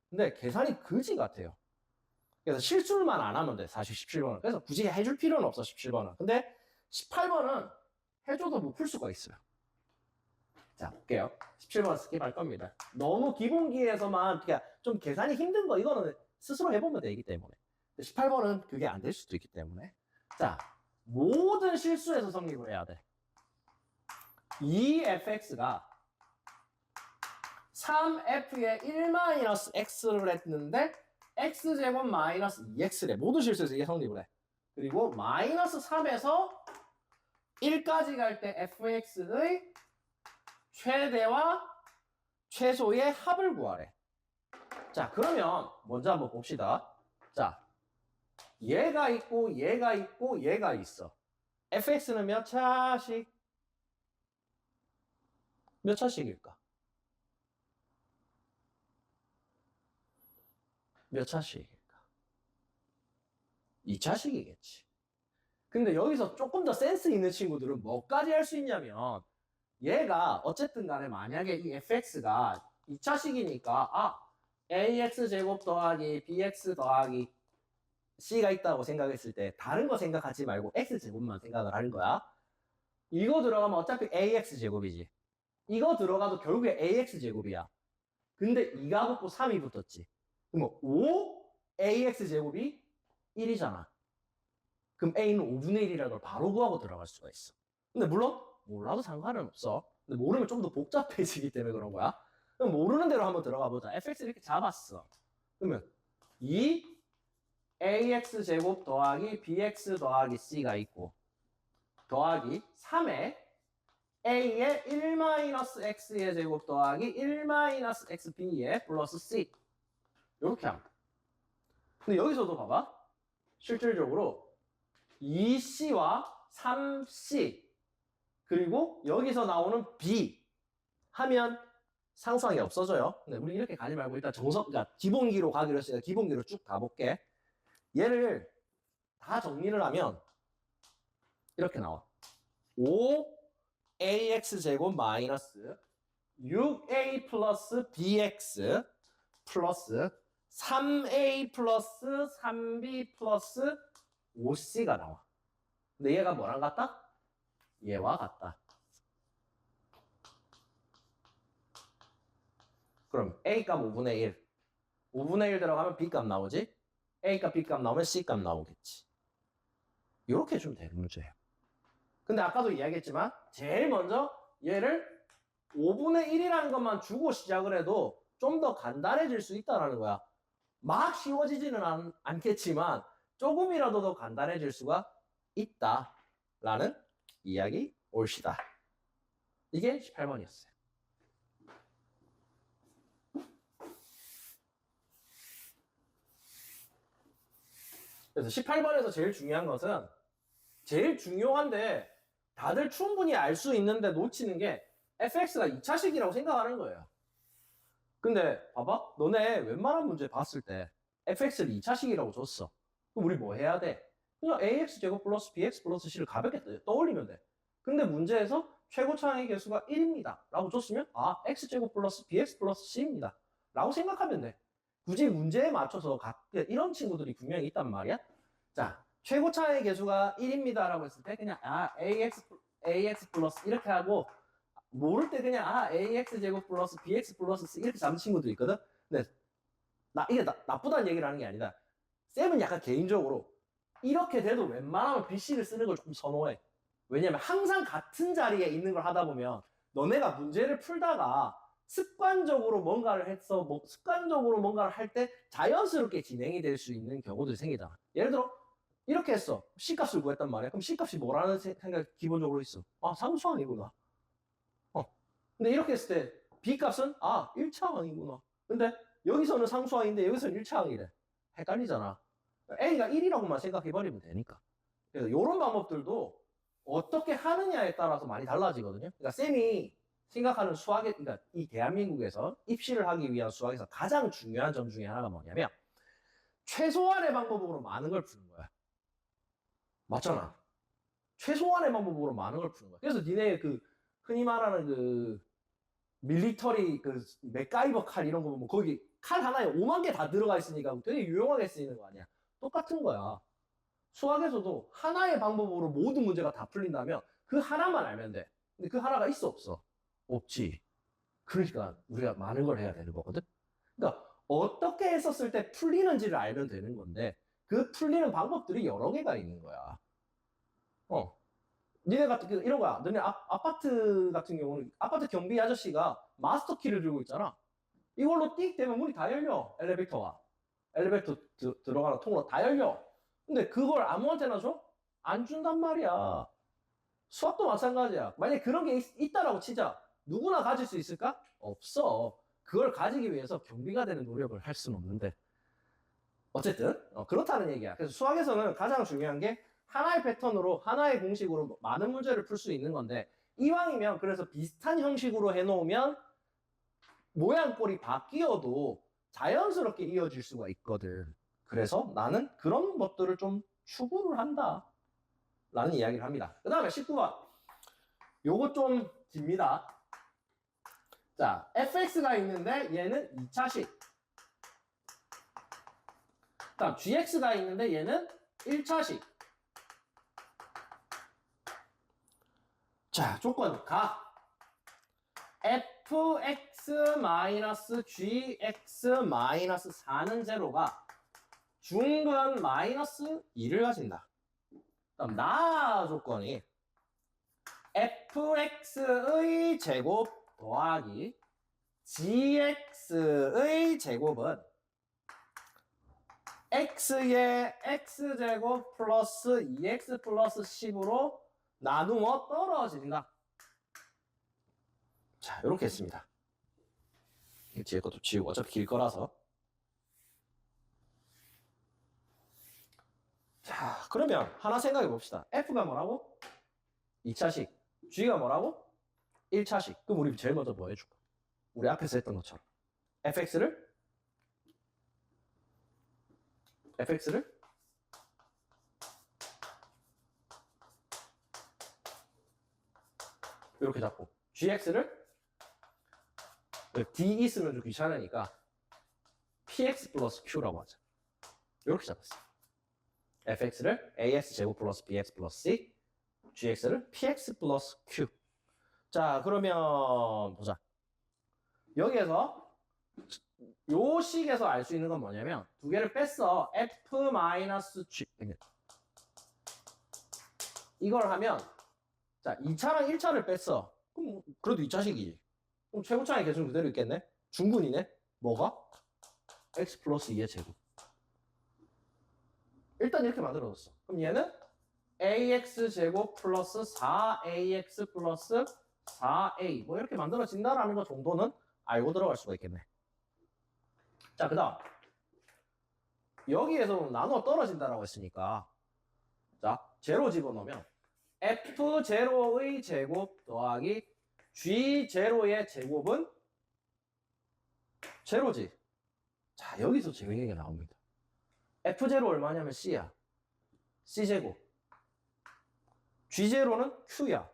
근데 계산이 그지 같아요. 그래서 실수만 안 하면 돼. 사실 17번은. 그래서 굳이 해줄 필요는 없어. 17번은. 근데 18번은 해줘도 못 풀 수가 있어요. 자, 볼게요. 17번 스킵할 겁니다. 너무 기본기에서만 그냥 좀 계산이 힘든 거 이거는 스스로 해보면 되기 때문에. 18번은 그게 안 될 수도 있기 때문에. 자, 모든 실수에서 성립을 해야 돼. 이 fx가 3f에 1-x를 했는데 x제곱 마이너스 2x래. 모든 실수에서 이게 성립을 해. 그리고 마이너스 3에서 1까지 갈 때 fx의 최대와 최소의 합을 구하래. 자, 그러면 먼저 한번 봅시다. 자, 얘가 있고 얘가 있고 얘가 있어. fx는 몇 차씩? 몇 차씩일까? 몇 차씩일까? 2차씩이겠지. 근데 여기서 조금 더 센스 있는 친구들은 뭐까지 할 수 있냐면 얘가 어쨌든 간에 만약에 이 fx가 2차식이니까 ax 제곱 더하기 bx 더하기 c가 있다고 생각했을 때 다른 거 생각하지 말고 x제곱만 생각을 하는 거야. 이거 들어가면 어차피 ax제곱이지. 이거 들어가도 결국에 ax제곱이야. 근데 2가 붙고 3이 붙었지. 그럼 5ax제곱이 1이잖아. 그럼 a는 5분의 1이라는 걸 바로 구하고 들어갈 수가 있어. 근데 물론 몰라도 상관은 없어. 근데 모르면 좀 더 복잡해지기 때문에 그런 거야. 그럼 모르는 대로 한번 들어가 보자. fx 이렇게 잡았어. 그러면 2ax 제곱 더하기 bx 더하기 c가 있고 더하기 3에 a의 1-x의 제곱 더하기 1-xb의 플러스 c 이렇게 하면. 근데 여기서도 봐봐. 실질적으로 2c와 3c 그리고 여기서 나오는 b 하면 상수항이 없어져요. 근데 우리 이렇게 가지 말고 일단 그러니까 기본기로 가기로 했으니까 기본기로 쭉 가볼게. 얘를 다 정리를 하면 이렇게 나와. 5ax 제곱 마이너스 6a 플러스 bx 플러스 3a 플러스 3b 플러스 5c가 나와. 근데 얘가 뭐랑 같다? 얘와 같다. 그럼 A값 5분의 1. 5분의 1 들어가면 B값 나오지? A값 B값 나오면 C값 나오겠지. 이렇게 해주면 되는 문제예요. 근데 아까도 이야기했지만 제일 먼저 얘를 5분의 1이라는 것만 주고 시작을 해도 좀 더 간단해질 수 있다는 거야. 막 쉬워지지는 않겠지만 조금이라도 더 간단해질 수가 있다라는 이야기 올시다. 이게 18번이었어요. 그래서 18번에서 제일 중요한 것은 제일 중요한데 다들 충분히 알 수 있는데 놓치는 게 fx가 2차식이라고 생각하는 거예요. 근데 봐봐. 너네 웬만한 문제 봤을 때 fx를 2차식이라고 줬어. 그럼 우리 뭐 해야 돼? 그냥 ax제곱 플러스 bx 플러스 c를 가볍게 떠올리면 돼. 근데 문제에서 최고차항의 개수가 1입니다. 라고 줬으면 x제곱 플러스 bx 플러스 c입니다. 라고 생각하면 돼. 굳이 문제에 맞춰서 이런 친구들이 분명히 있단 말이야. 자, 최고차의 개수가 1입니다 라고 했을 때 그냥 ax 플러스 이렇게 하고 모를 때 그냥 ax 제곱 플러스 bx 플러스 c 이렇게 잡는 친구도 있거든. 근데 이게 나쁘다는 얘기를 하는 게 아니다. 쌤은 약간 개인적으로 이렇게 돼도 웬만하면 bc를 쓰는 걸 좀 선호해. 왜냐면 항상 같은 자리에 있는 걸 하다 보면 너네가 문제를 풀다가 습관적으로 뭔가를 해서 습관적으로 뭔가를 할 때 자연스럽게 진행이 될 수 있는 경우들이 생기잖아. 예를 들어 이렇게 했어. C값을 구했단 말이야. 그럼 C값이 뭐라는 생각이 기본적으로 있어. 상수항이구나. 근데 이렇게 했을 때 B값은 1차항이구나. 근데 여기서는 상수항인데 여기서는 1차항이래. 헷갈리잖아. A가 1이라고만 생각해버리면 되니까. 그래서 이런 방법들도 어떻게 하느냐에 따라서 많이 달라지거든요. 그러니까 쌤이 생각하는 그러니까 이 대한민국에서 입시를 하기 위한 수학에서 가장 중요한 점 중에 하나가 뭐냐면 최소한의 방법으로 많은 걸 푸는 거야. 맞잖아. 최소한의 방법으로 많은 걸 푸는 거야. 그래서 니네 흔히 말하는 밀리터리 맥가이버 칼 이런 거 보면 거기 칼 하나에 5만 개 다 들어가 있으니까 되게 유용하게 쓰이는 거 아니야. 똑같은 거야. 수학에서도 하나의 방법으로 모든 문제가 다 풀린다면 그 하나만 알면 돼. 근데 그 하나가 있어 없어? 없지. 그러니까 우리가 많은 걸 해야 되는 거거든. 그러니까 어떻게 했었을 때 풀리는지를 알면 되는 건데 그 풀리는 방법들이 여러 개가 있는 거야. 니네 같은 이런 거야. 너네 아파트 같은 경우는 아파트 경비 아저씨가 마스터 키를 들고 있잖아. 이걸로 띡 되면 문이 다 열려. 엘리베이터가. 엘리베이터 들어가는 통로 다 열려. 근데 그걸 아무한테나 줘? 안 준단 말이야. 수학도 마찬가지야. 만약에 그런 게 있다라고 치자. 누구나 가질 수 있을까? 없어. 그걸 가지기 위해서 경비가 되는 노력을 할 수는 없는데. 어쨌든 그렇다는 얘기야. 그래서 수학에서는 가장 중요한 게 하나의 패턴으로 하나의 공식으로 많은 문제를 풀 수 있는 건데 이왕이면 그래서 비슷한 형식으로 해놓으면 모양꼴이 바뀌어도 자연스럽게 이어질 수가 있거든. 그래서 나는 그런 것들을 좀 추구를 한다 라는 이야기를 합니다. 그 다음에 19번 요거 좀 깁니다. 자, fx가 있는데 얘는 2차식. 다음 gx가 있는데 얘는 1차식. 자, 조건 fx-gx-4는 제로가 중근 마이너스 2를 가진다. 그럼 나 조건이 fx의 제곱 더하기 gx의 제곱은 x의 x제곱 플러스 2x 플러스 10으로 나누어 떨어진다. 자, 이렇게 했습니다. 뒤에 것도 지우고 어차피 길 거라서. 자, 그러면 하나 생각해 봅시다. f가 뭐라고? 2차식. g가 뭐라고? 1차식. 그럼 우리 제일 먼저 뭐 해줄까? 우리 앞에서 했던 것처럼 fx를 이렇게 잡고 gx를 d 있으면 좀 귀찮으니까 px 플러스 q라고 하자. 이렇게 잡았어. fx를 ax 제곱 플러스 bx 플러스 c, gx를 px 플러스 q. 자, 그러면 보자. 여기에서 요 식에서 알 수 있는 건 뭐냐면 두 개를 뺐어. f-g 이걸 하면 자, 2차랑 1차를 뺐어. 그럼 그래도 2차식이지. 그럼 최고차의 계수는 그대로 있겠네? 중근이네? 뭐가? x 플러스 2의 제곱. 일단 이렇게 만들어뒀어. 그럼 얘는 ax 제곱 플러스 4ax 플러스 4a 뭐 이렇게 만들어진다라는 거 정도는 알고 들어갈 수가 있겠네. 자, 그 다음 여기에서 나누어 떨어진다라고 했으니까 자, 제로 집어넣으면 f0의 제곱 더하기 g0의 제곱은 제로지. 자, 여기서 재밌는 게 나옵니다. f0 얼마냐면 c야. c제곱. g0는 q야.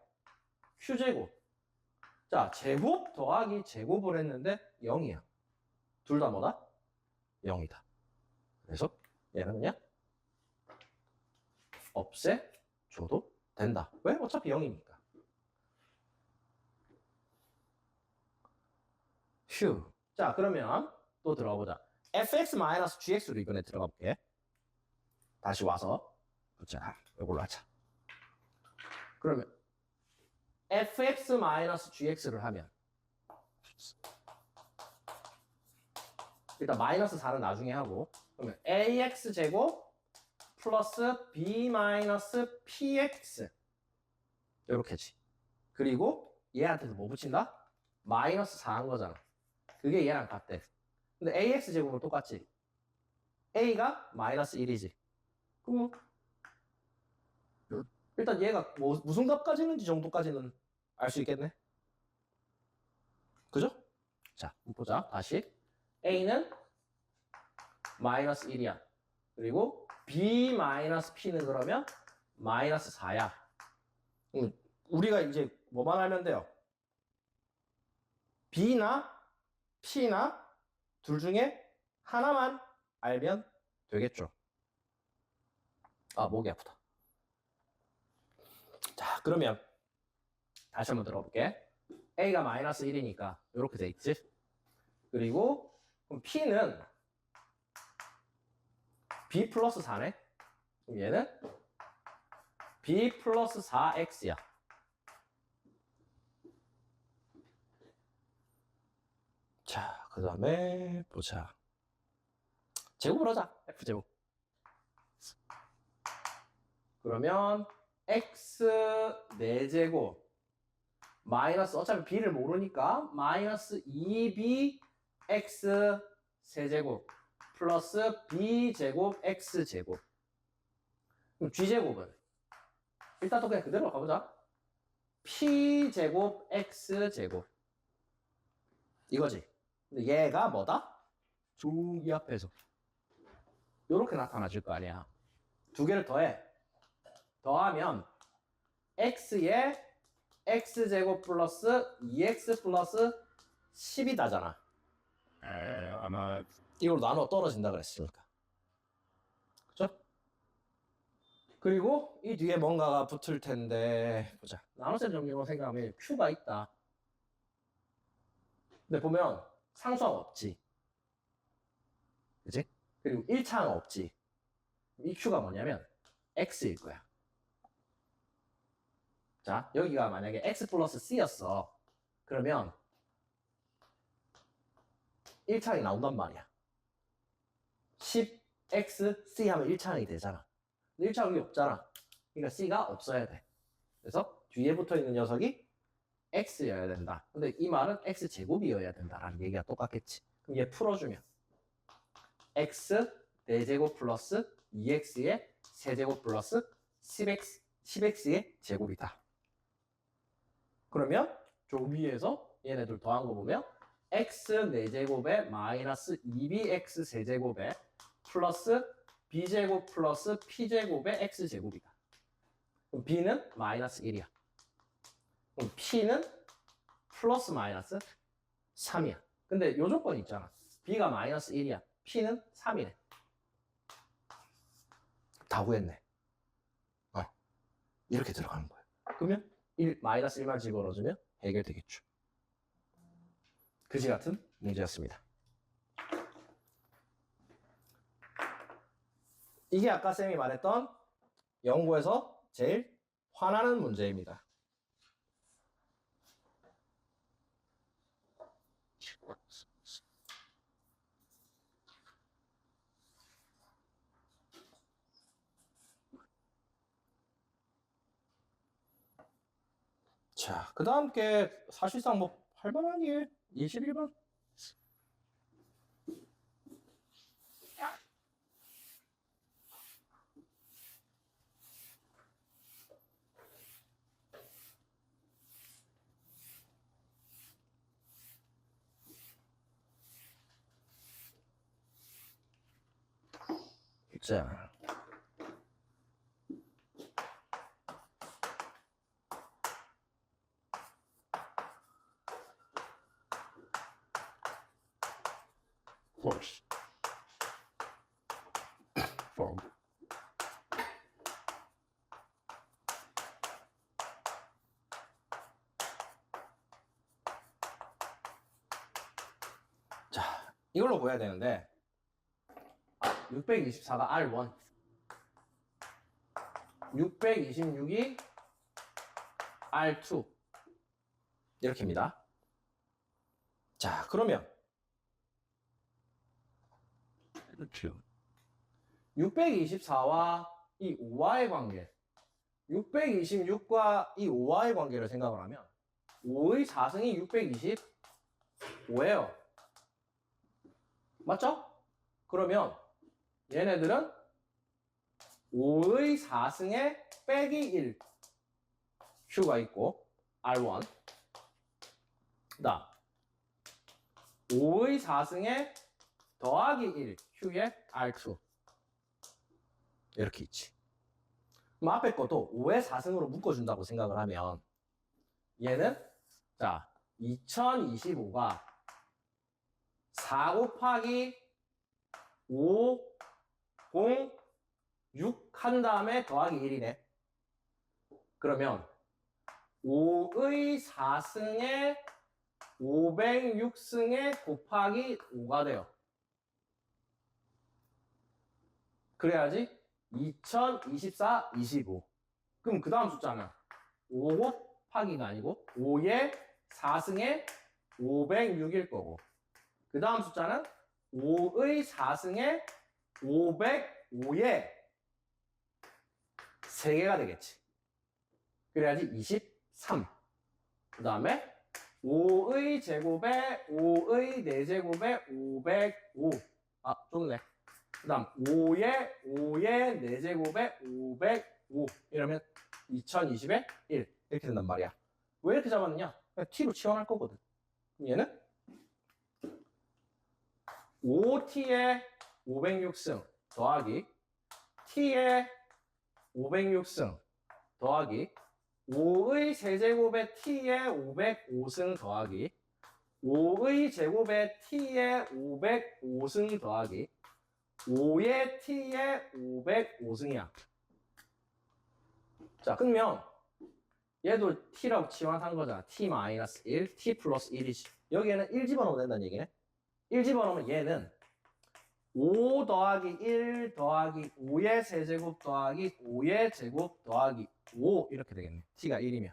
q제곱. 자, 제곱 더하기 제곱을 했는데 0이야. 둘 다 뭐다? 0이다. 그래서 얘는 그냥 없애줘도 된다. 왜? 어차피 0이니까. 휴. 자, 그러면 또 들어가 보자. fx-gx로 이번에 들어가 볼게. 다시 와서. 자, 이걸로 하자. 그러면 fx-gx를 하면 일단 마이너스 4는 나중에 하고 그러면 ax제곱 플러스 b-px 이렇게지. 그리고 얘한테도 뭐 붙인다? 마이너스 4 한 거잖아. 그게 얘랑 같대. 근데 ax제곱은 똑같지. a가 마이너스 1이지. 그럼 일단 얘가 뭐 무슨 값까지는지 정도까지는 알 수 있겠네. 그죠? 자, 보자. 다시. a는 마이너스 1이야. 그리고 b 마이너스 p는 그러면 마이너스 4야. 우리가 이제 뭐만 알면 돼요? b나 p나 둘 중에 하나만 알면 되겠죠. 아, 목이 아프다. 자, 그러면 다시 한번 들어볼게. a가 마이너스 1이니까 이렇게 돼 있지. 그리고 그럼 p는 b 플러스 4네. 그럼 얘는 b 플러스 4x야. 자, 그 다음에 보자. 제곱을 하자. f제곱. 그러면 x 4제곱 마이너스 어차피 b를 모르니까 마이너스 2b x 세제곱 플러스 b제곱 x제곱. 그럼 g제곱은 일단 또 그냥 그대로 가보자. p제곱 x제곱 이거지. 근데 얘가 뭐다? 저기 앞에서 요렇게 나타나질 거 아니야. 두 개를 더해. 더하면 x에 x제곱 플러스 2x 플러스 10이 다잖아. 아마 이걸로 나눠 떨어진다 그랬으니까. 그죠? 그리고 이 뒤에 뭔가가 붙을 텐데 보자. 나눗셈 정리로 생각하면 q가 있다. 근데 보면 상수항 없지. 그치? 그리고 1차항 없지. 이 q가 뭐냐면 x일 거야. 자, 여기가 만약에 x 플러스 c였어. 그러면 1차항이 나온단 말이야. 10x c 하면 1차항이 되잖아. 근데 1차항이 없잖아. 그러니까 c가 없어야 돼. 그래서 뒤에 붙어있는 녀석이 x여야 된다. 근데 이 말은 x제곱이어야 된다라는 얘기가 똑같겠지. 그럼 얘 풀어주면 x 4제곱 플러스 2x의 세제곱 플러스 10x의 제곱이다. 그러면 저 위에서 얘네들 더한 거 보면 x 4제곱에 마이너스 2bx 세제곱에 플러스 b제곱 플러스 p제곱의 x제곱이다. 그럼 b는 마이너스 1이야. 그럼 p는 플러스 마이너스 3이야. 근데 요 조건이 있잖아. b가 마이너스 1이야. p는 3이네. 다 구했네. 이렇게 들어가는 거야. 그러면 1, 마이너스 1만 집어넣어주면 해결되겠죠. 그지 같은 문제였습니다. 이게 아까 쌤이 말했던 연구에서 제일 화나는 문제입니다. 자, 그 다음 게 사실상 뭐 8번 아니에요? 21번? 자. Force. Fog. 자, 이걸로 구해야 되는데 624가 R1 626이 R2 이렇게입니다. 자, 그러면 2. 624와 이 5와의 관계 626과 이 5와의 관계를 생각을 하면 5의 4승이 625예요. 맞죠? 그러면 얘네들은 5의 4승에 빼기 1 Q가 있고 R1 그다음 5의 4승에 더하기 1 Q에 R2 이렇게 있지. 그럼 앞에 것도 5의 4승으로 묶어준다고 생각을 하면 얘는 자 2025가 4 곱하기 5, 0, 6 한 다음에 더하기 1이네. 그러면 5의 4승에 506승에 곱하기 5가 돼요. 그래야지 2024, 25. 그럼 그 다음 숫자는 5 곱하기가 아니고 5의 4승에 506일 거고 그 다음 숫자는 5의 4승에 505에 3개가 되겠지. 그래야지 23. 그 다음에 5의 제곱에 5의 4제곱에 505. 아, 좁네. 그 다음 5의 4제곱에 505. 이러면 2020에 1. 이렇게 된단 말이야. 왜 이렇게 잡았느냐? 그냥 t로 치환할 거거든. 그럼 얘는 5t에 506승 더하기 t에 506승 더하기 5의 세제곱에 t에 505승 더하기 5의 제곱에 t에 505승 더하기 5의 t에 505승이야. 자, 그러면 얘도 t라고 치환한 거잖아. t-1, t 플러스 1이지. 여기에는 1 집어넣으면 된다는 얘기네. 1 집어넣으면 얘는 5 더하기 1 더하기 5의 세제곱 더하기 5의 제곱 더하기 5 이렇게 되겠네. t가 1이면.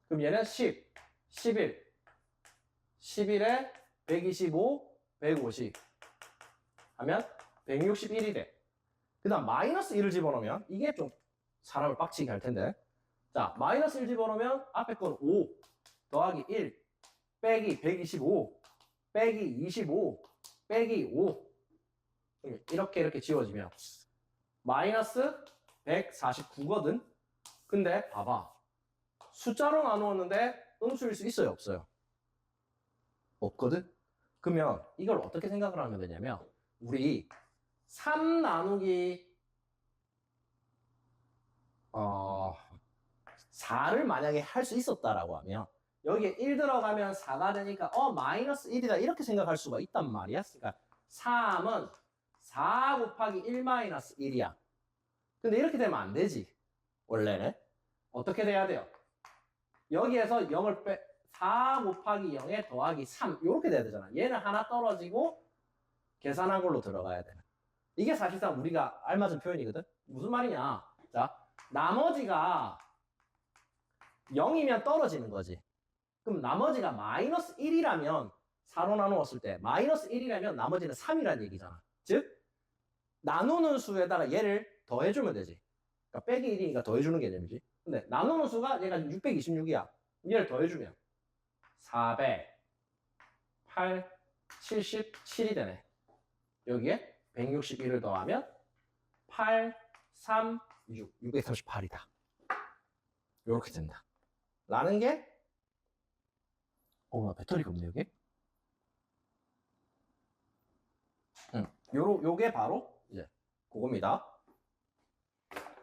그럼 얘는 10, 11, 11에 125, 150 하면 161이 돼. 그 다음 마이너스 1을 집어넣으면 이게 좀 사람을 빡치게 할 텐데. 자, 마이너스 1 집어넣으면 앞에 건 5 더하기 1 빼기 125 빼기 25 빼기 5 이렇게 지워지면 마이너스 149거든. 근데 봐봐, 숫자로 나누었는데 음수일 수 있어요, 없어요? 없거든. 그러면 이걸 어떻게 생각을 하면 되냐면 우리 3 나누기 4를 만약에 할 수 있었다라고 하면 여기에 1 들어가면 4가 되니까 마이너스 1이다 이렇게 생각할 수가 있단 말이야. 그러니까 3은 4 곱하기 1 마이너스 1이야. 근데 이렇게 되면 안 되지. 원래는 어떻게 돼야 돼요? 여기에서 0을 4 곱하기 0에 더하기 3 이렇게 돼야 되잖아. 얘는 하나 떨어지고 계산한 걸로 들어가야 돼. 이게 사실상 우리가 알맞은 표현이거든. 무슨 말이냐? 자, 나머지가 0이면 떨어지는 거지. 그럼 나머지가 마이너스 1이라면 4로 나누었을 때 마이너스 1이라면 나머지는 3이라는 얘기잖아. 즉 나누는 수에다가 얘를 더해주면 되지. 그러니까 빼기 1이니까 더해주는 개념이지. 근데 나누는 수가 얘가 626이야. 얘를 더해주면 400, 8, 77이 되네. 여기에 161을 더하면 8, 3, 6, 638이다. 요렇게 된다. 라는 게, 배터리가 없네, 여기. 요게 바로, 이제, 그겁니다.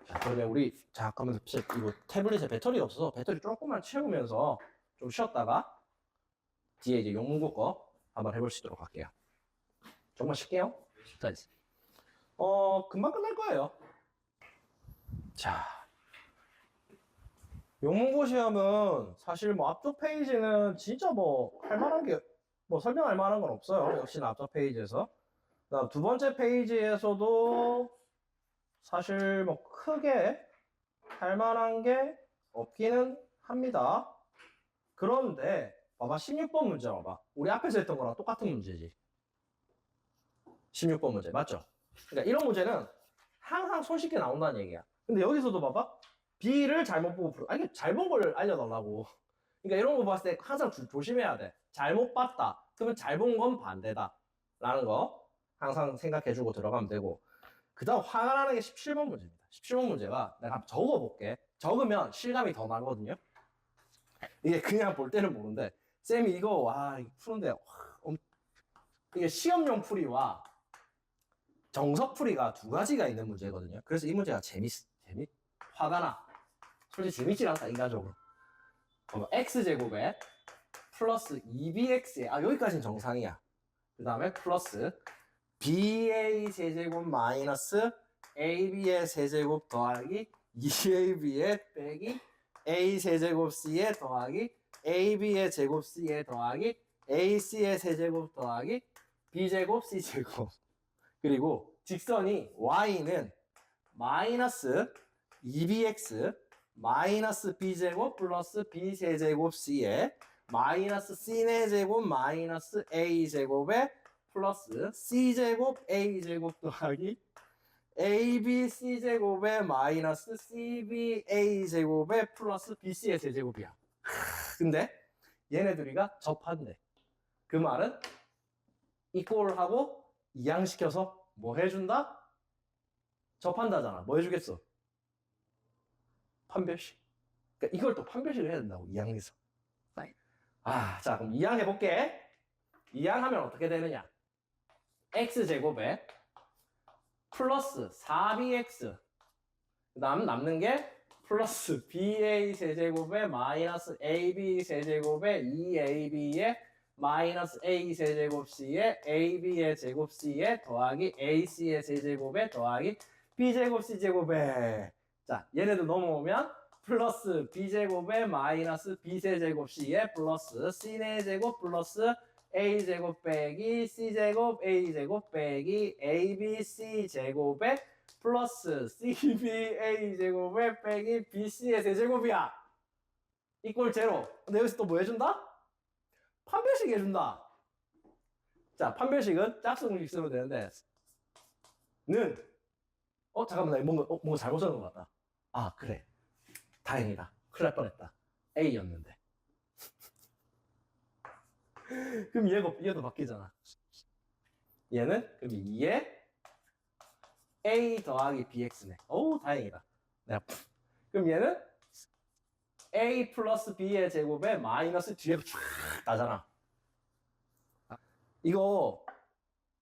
자, 그러면 우리, 잠깐만, 이거 태블릿에 배터리가 없어서 배터리 조금만 채우면서 좀 쉬었다가, 뒤에 이제 용문고 거 한번 해볼 수 있도록 할게요. 정말 쉽게요. 자, 금방 끝날 거예요. 자, 용문고 시험은 사실 뭐 앞쪽 페이지는 진짜 뭐 할 만한 게, 뭐 설명할 만한 건 없어요. 역시나 앞쪽 페이지에서. 그다음 두 번째 페이지에서도 사실 뭐 크게 할 만한 게 없기는 합니다. 그런데 봐봐, 16번 문제 봐봐. 우리 앞에서 했던 거랑 똑같은 문제지. 16번 문제 맞죠? 그러니까 이런 문제는 항상 손쉽게 나온다는 얘기야. 근데 여기서도 봐봐, B를 잘못 보고 풀어. 아니, 잘 본 걸 알려달라고. 그러니까 이런 거 봤을 때 항상 조심해야 돼. 잘못 봤다. 그러면 잘 본 건 반대다. 라는 거 항상 생각해주고 들어가면 되고. 그 다음 화가 나는 게 17번 문제입니다. 17번 문제가 내가 한번 적어볼게. 적으면 실감이 더 나거든요. 이게 그냥 볼 때는 모르는데, 쌤이 이거, 이거 푸는데, 이게 시험용 풀이와 정석 풀이가 두 가지가 있는 문제거든요. 그래서 이 문제가 화가 나. 솔직히 재밌지 않다, 인간적으로. x제곱에 플러스 2bx에, 여기까지는 정상이야. 그 다음에 플러스 ba 세제곱 마이너스 ab의 세제곱 더하기 2ab의 빼기 a 세제곱 c에 더하기 ab의 제곱 c에 더하기 ac의 세제곱 더하기 b제곱 c제곱. 그리고 직선이 y는 마이너스 2bx 마이너스 b제곱 플러스 b세제곱 c에 마이너스 c네제곱 마이너스 a제곱에 플러스 c제곱 a제곱 더하기 abc제곱에 마이너스 cba제곱에 플러스 bc의 세제곱이야. 근데 얘네들이가 접한대. 그 말은 이꼴하고 이항시켜서 뭐 해준다? 접한다잖아. 뭐 해주겠어? 판별식. 그러니까 이걸 또 판별식을 해야 된다고, 이항에서. 자, 그럼 이항해볼게. 이항하면 어떻게 되느냐? x제곱에 플러스 4bx 그 다음 남는 게 플러스 ba 세제곱에 마이너스 ab 세제곱에 2ab에 마이너스 a 세제곱 c에 ab의 제곱 c에 더하기 ac의 세제곱에 더하기 b제곱 c제곱에, 자, 얘네들 넘어오면 플러스 b제곱에 마이너스 b세제곱 c에 플러스 c네제곱 플러스 a제곱 빼기 c제곱 a제곱 빼기 abc제곱에 플러스 cba제곱에 빼기 bc의 세제곱이야. 이꼴 제로. 근데 여기서 또 뭐 해준다? 판별식 해준다. 자, 판별식은 짝수공식 쓰면 되는데 잠깐만, 나 뭔가 잘못 쓰는 것 같다. 그래, 다행이다. 큰일 날 뻔했다. A였는데. 그럼 얘도 바뀌잖아. 얘는 그럼 2에 A 더하기 BX네. 다행이다. 그럼 얘는 A 플러스 B의 제곱에 마이너스 뒤에 쫙 나잖아. 이거,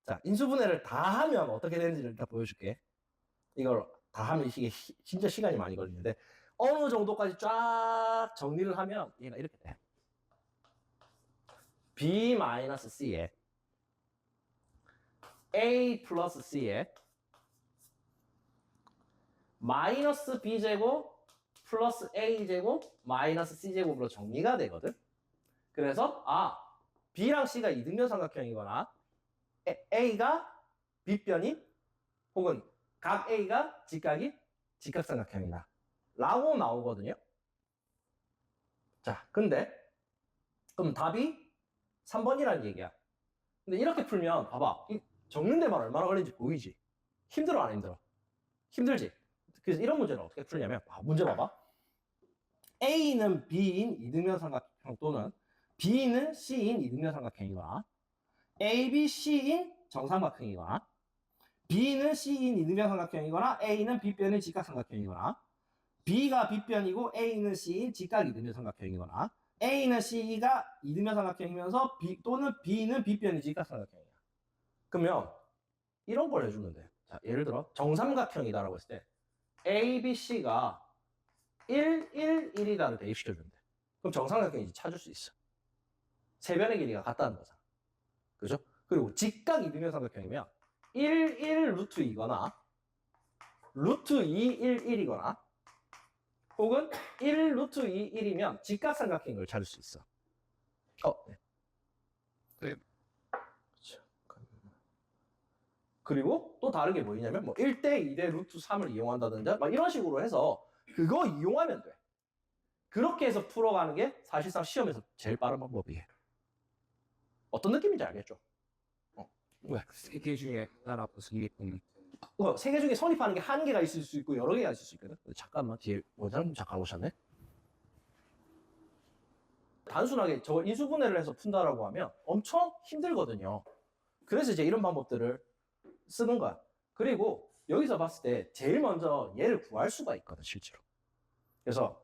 자, 인수분해를 다 하면 어떻게 되는지를 일단 보여줄게. 이걸 다 하면 이게 진짜 시간이 많이 걸리는데, 어느 정도까지 쫙 정리를 하면 얘가 이렇게 돼. B 마이너스 C에 A 플러스 C에 마이너스 B제곱 플러스 A제곱 마이너스 C제곱으로 정리가 되거든. 그래서 B랑 C가 이등변 삼각형이거나 A가 빗변이 혹은 각 A가 직각이 직각삼각형이다 라고 나오거든요. 자, 근데 그럼 답이 3번이라는 얘기야. 근데 이렇게 풀면 봐봐, 적는 데만 얼마나 걸리는지 보이지? 힘들어 안 힘들어? 힘들지? 그래서 이런 문제는 어떻게 풀냐면 문제 봐봐. A는 B인 이등변 삼각형 또는 B는 C인 이등변 삼각형이거나 A, B, C인 정삼각형이거나 B는 C인 이등변 삼각형이거나 A는 B변인 직각삼각형이거나 B가 B변이고 A는 C인 직각 이등변 삼각형이거나 A는 C가 이등변 삼각형이면서 B 또는 B는 B변인 직각삼각형이야. 그러면 이런 걸 해주면 돼. 자, 예를 들어 정삼각형이다라고 했을 때 A, B, C가 1, 1, 1이다를 대입시켜주면 돼. 그럼 정삼각형인지 찾을 수 있어. 세 변의 길이가 같다는 거잖아. 그죠? 그리고 직각 이등변 삼각형이면 1, 1 루트 2거나 루트 2, 1, 1이거나 혹은 1 루트 2, 1이면 직각삼각형인 걸 찾을 수 있어. 네. 네. 그렇죠. 그리고 또 다른 게 뭐냐면 뭐 1대 2대 루트 3을 이용한다든지 막 이런 식으로 해서 그거 이용하면 돼. 그렇게 해서 풀어가는 게 사실상 시험에서 제일 빠른 방법이에요. 어떤 느낌인지 알겠죠? 왜? 세 개 중에 하나 없으기 때문에. 세 개 중에 성립하는 게 한 개가 있을 수 있고 여러 개가 있을 수 있거든. 잠깐만 뒤에 원장님 잠깐 오셨네. 단순하게 저걸 인수분해를 해서 푼다라고 하면 엄청 힘들거든요. 그래서 이제 이런 방법들을 쓰는 거야. 그리고 여기서 봤을 때 제일 먼저 얘를 구할 수가 있거든, 실제로. 그래서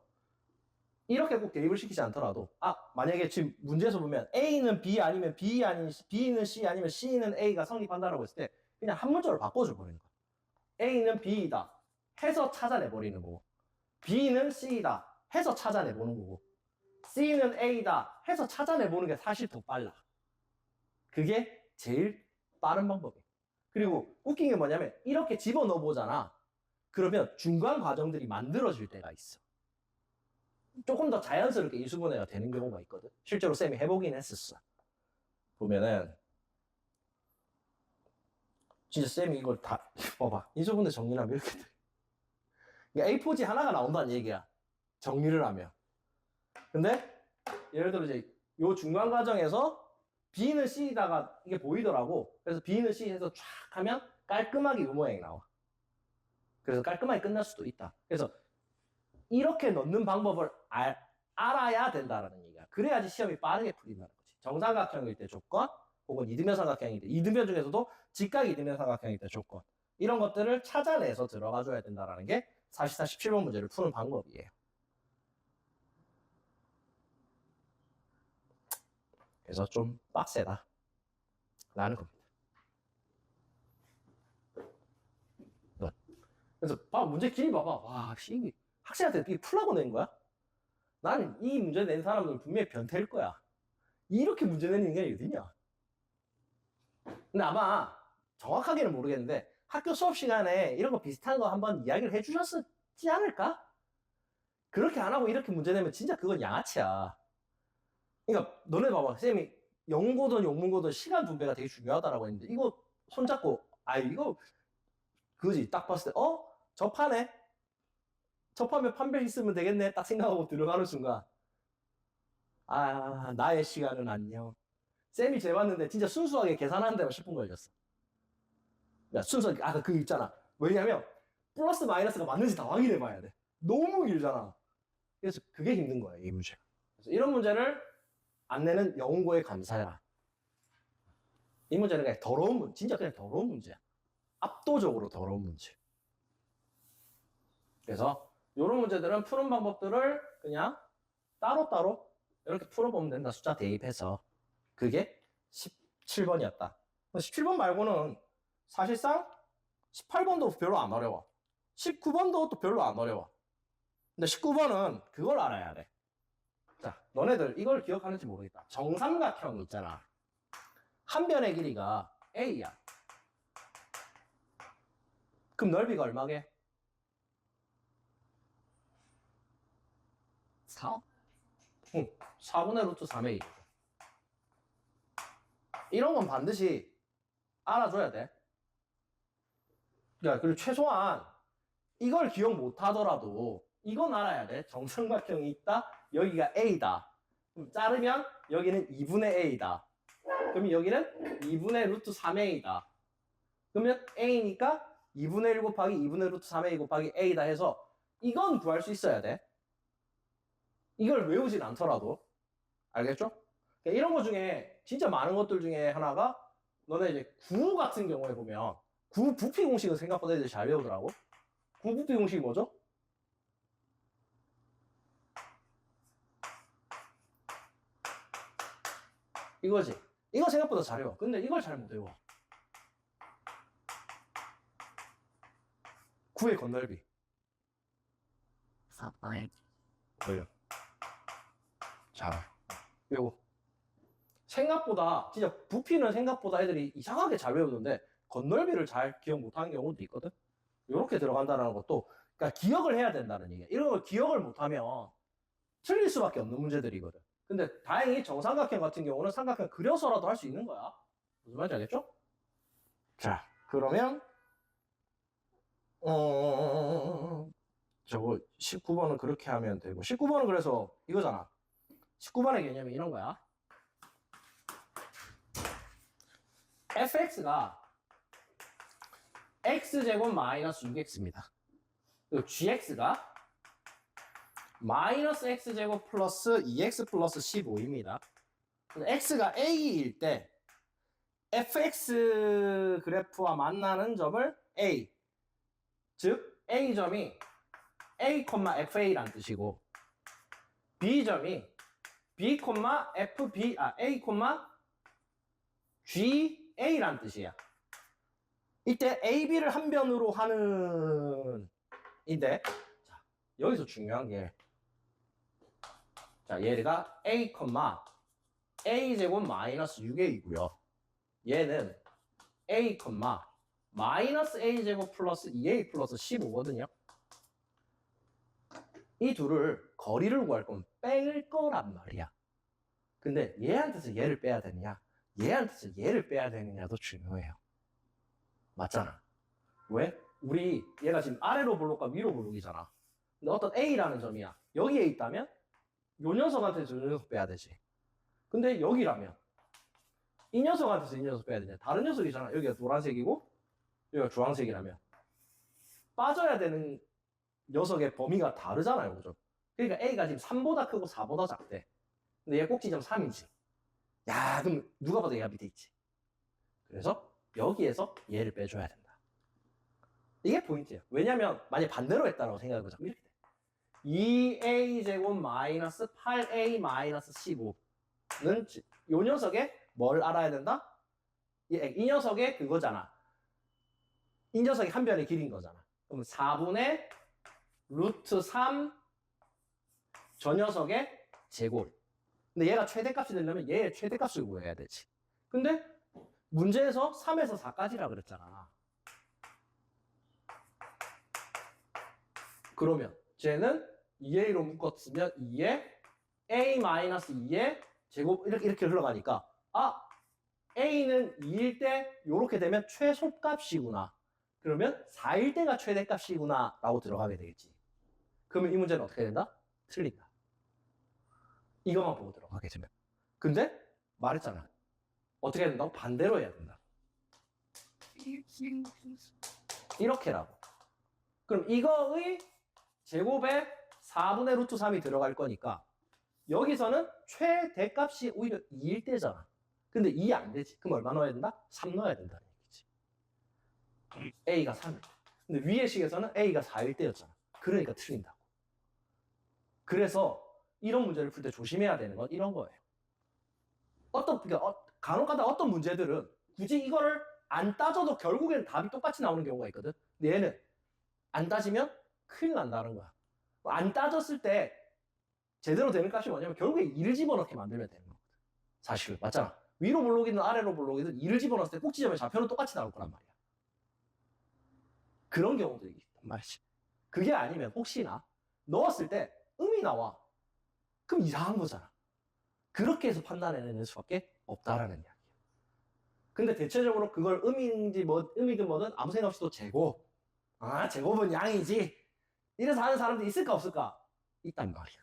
이렇게 꼭 대입을 시키지 않더라도 만약에 지금 문제에서 보면 A는 B 아니면 B는 C 아니면 C는 A가 성립한다라고 했을 때 그냥 한 문자로 바꿔줘 버리는 거야. A는 B이다 해서 찾아내 버리는 거고 B는 C이다 해서 찾아내 보는 거고 C는 A다 해서 찾아내 보는 게 사실 더 빨라. 그게 제일 빠른 방법이에요. 그리고 웃긴 게 뭐냐면 이렇게 집어넣어 보잖아. 그러면 중간 과정들이 만들어질 때가 있어. 조금 더 자연스럽게 인수분해가 되는 경우가 있거든. 실제로 쌤이 해보긴 했었어. 보면은 진짜 쌤이 이걸 다 봐봐. 인수분해 정리하면 이렇게 돼. 그러니까 A4지 하나가 나온다는 얘기야. 정리를 하면. 근데 예를 들어 이제 요 중간 과정에서 B는 C다가 이게 보이더라고. 그래서 B는 C 해서 쫙 하면 깔끔하게 이 모양이 나와. 그래서 깔끔하게 끝날 수도 있다. 그래서 이렇게 넣는 방법을 알아야 된다라는 얘기야. 그래야지 시험이 빠르게 풀린다는 거지. 정삼각형일 때 조건, 혹은 이등변 삼각형일 때, 이등변 중에서도 직각 이등변 삼각형일 때 조건. 이런 것들을 찾아내서 들어가 줘야 된다라는 게 사실상 17번 문제를 푸는 방법이에요. 그래서 좀 빡세다 라는 겁니다. 그래서 문제 길이 봐봐. 와, 이게 학생한테 이게 풀라고 낸 거야? 나는 이 문제 낸 사람들은 분명히 변태일 거야. 이렇게 문제 내는 인간이 어디냐? 근데 아마 정확하게는 모르겠는데 학교 수업 시간에 이런 거 비슷한 거 한번 이야기를 해주셨지 않을까? 그렇게 안 하고 이렇게 문제 내면 진짜 그건 양아치야. 그러니까 너네 봐봐. 쌤이 영문고든 영문고든 시간 분배가 되게 중요하다라고 했는데 이거 손잡고 이거 그거지. 딱 봤을 때 접하네. 접하면 판별 있으면 되겠네. 딱 생각하고 들어가는 순간 나의 시간은 안녕. 쌤이 재봤는데 진짜 순수하게 계산하는 데만 10분 걸렸어. 그러니까 순수하게 그 있잖아. 왜냐면 플러스 마이너스가 맞는지 다 확인해 봐야 돼. 너무 길잖아. 그래서 그게 힘든 거야, 이 문제가. 그래서 이런 문제를 안 내는 영문고에 감사해라. 이 문제는 그냥 더러운 문제, 진짜 그냥 더러운 문제야. 압도적으로 더러운 문제. 그래서 이런 문제들은 푸는 방법들을 그냥 따로따로 이렇게 풀어보면 된다. 숫자 대입해서. 그게 17번이었다. 17번 말고는 사실상 18번도 별로 안 어려워. 19번도 또 별로 안 어려워. 근데 19번은 그걸 알아야 돼. 자, 너네들 이걸 기억하는지 모르겠다. 정삼각형 있잖아. 한 변의 길이가 A야. 그럼 넓이가 얼마게? 4. 응, 4분의 루트 3의 1. 이런 건 반드시 알아줘야 돼. 야, 그리고 최소한 이걸 기억 못 하더라도 이건 알아야 돼. 정삼각형이 있다. 여기가 A다. 그럼 자르면 여기는 2분의 A다. 그러면 여기는 2분의 루트 3A다. 그러면 A니까 2분의 1 곱하기 2분의 루트 3a 곱하기 a다 해서 이건 구할 수 있어야 돼. 이걸 외우진 않더라도. 알겠죠? 이런 거 중에 진짜 많은 것들 중에 하나가 너네 이제 구 같은 경우에 보면 구 부피 공식은 생각보다 애들이 잘 외우더라고. 구 부피 공식이 뭐죠? 이거지. 이거 생각보다 잘 외워. 근데 이걸 잘 못 외워. 구의 건널비. 4번에 뭐예요? 잘 외워. 생각보다 진짜 부피는 생각보다 애들이 이상하게 잘 외우는데 건널비를 잘 기억 못하는 경우도 있거든. 이렇게 들어간다는 것도 그러니까 기억을 해야 된다는 얘기야. 이런 걸 기억을 못하면 틀릴 수밖에 없는 문제들이거든. 근데 다행히 정삼각형 같은 경우는 삼각형 그려서라도 할 수 있는 거야. 무슨 말인지 알겠죠? 자, 그러면 저거 19번은 그렇게 하면 되고 19번은 그래서 이거잖아. 19번의 개념이 이런 거야. fx가 x제곱 마이너스 6x입니다. 그리고 gx가 마이너스 x제곱 플러스 2x 플러스 15입니다. x가 a일 때 fx 그래프와 만나는 점을 a, 즉 a점이 a, fa란 뜻이고 b점이 b, fb, a, ga란 뜻이야. 이때 a, b를 한 변으로 하는 인데 자, 여기서 중요한 게 자, 얘가 a, a제곱 마이너스 6a이고요. 얘는 a, 마이너스 a제곱 플러스 2a 플러스 15거든요. 이 둘을 거리를 구할 거면 뺄 거란 말이야. 근데 얘한테서 얘를 빼야 되느냐, 얘한테서 얘를 빼야 되느냐도 중요해요. 맞잖아. 왜? 우리 얘가 지금 아래로 볼록과 위로 볼록이잖아. 근데 어떤 a라는 점이야. 여기에 있다면 요 녀석한테서 요 녀석 빼야 되지. 근데 여기라면 이 녀석한테서 이 녀석 빼야 되냐. 다른 녀석이잖아. 여기가 노란색이고 여기가 주황색이라면 빠져야 되는 녀석의 범위가 다르잖아요. 그죠? 그러니까 A가 지금 3보다 크고 4보다 작대. 근데 얘 꼭지점 3이지. 야, 그럼 누가 봐도 얘가 밑에 있지. 그래서 여기에서 얘를 빼줘야 된다. 이게 포인트예요. 왜냐면 만약 반대로 했다라고 생각해보자. 이렇게 돼. 2a 제곱 마이너스 8a 마이너스 15는 요 녀석의 뭘 알아야 된다? 이 녀석의 그거잖아. 이 녀석이 한 변의 길인 거잖아. 그럼 4분의 루트 3 저 녀석의 제곱. 근데 얘가 최대값이 되려면 얘의 최대값을 구해야 되지. 근데 문제에서 3에서 4까지라 그랬잖아. 그러면 쟤는 2a로 묶었으면 2에 a-2의 제곱 이렇게 흘러가니까 a는 2일 때 이렇게 되면 최소값이구나. 그러면 4일 때가 최대값이구나 라고 들어가게 되겠지. 그러면 이 문제는 어떻게 된다? 틀린다. 이것만 보고 들어가게 되면. 근데 말했잖아. 어떻게 해야 된다고? 반대로 해야 된다. 이렇게라고. 그럼 이거의 제곱에 4분의 루트 3이 들어갈 거니까 여기서는 최대값이 오히려 2일 때잖아. 근데 2 안 되지. 그럼 얼마 넣어야 된다? 3 넣어야 된다는 얘기지. A가 3일 때. 근데 위의 식에서는 A가 4일 때였잖아. 그러니까 틀린다고. 그래서 이런 문제를 풀 때 조심해야 되는 건 이런 거예요. 간혹가다 어떤 문제들은 굳이 이거를 안 따져도 결국에는 답이 똑같이 나오는 경우가 있거든. 근데 얘는 안 따지면 큰일 난다는 거야. 안 따졌을 때 제대로 되는 값이 뭐냐면 결국에 2를 집어넣게 만들면 되는 거거든. 사실 맞잖아. 위로 볼록이든 아래로 볼록이든 2를 집어넣었을 때 꼭지점의 좌표는 똑같이 나올 거란 말이야. 그런 경우도 있단 말이지. 그게 아니면 혹시나 넣었을 때 음이 나와. 그럼 이상한 거잖아. 그렇게 해서 판단해낼 수밖에 없다라는 이야기야. 근데 대체적으로 그걸 음이든 뭐든 아무 생각 없이 또 제곱. 제곱은 양이지. 이래서 하는 사람들이 있을까 없을까? 있단 말이야.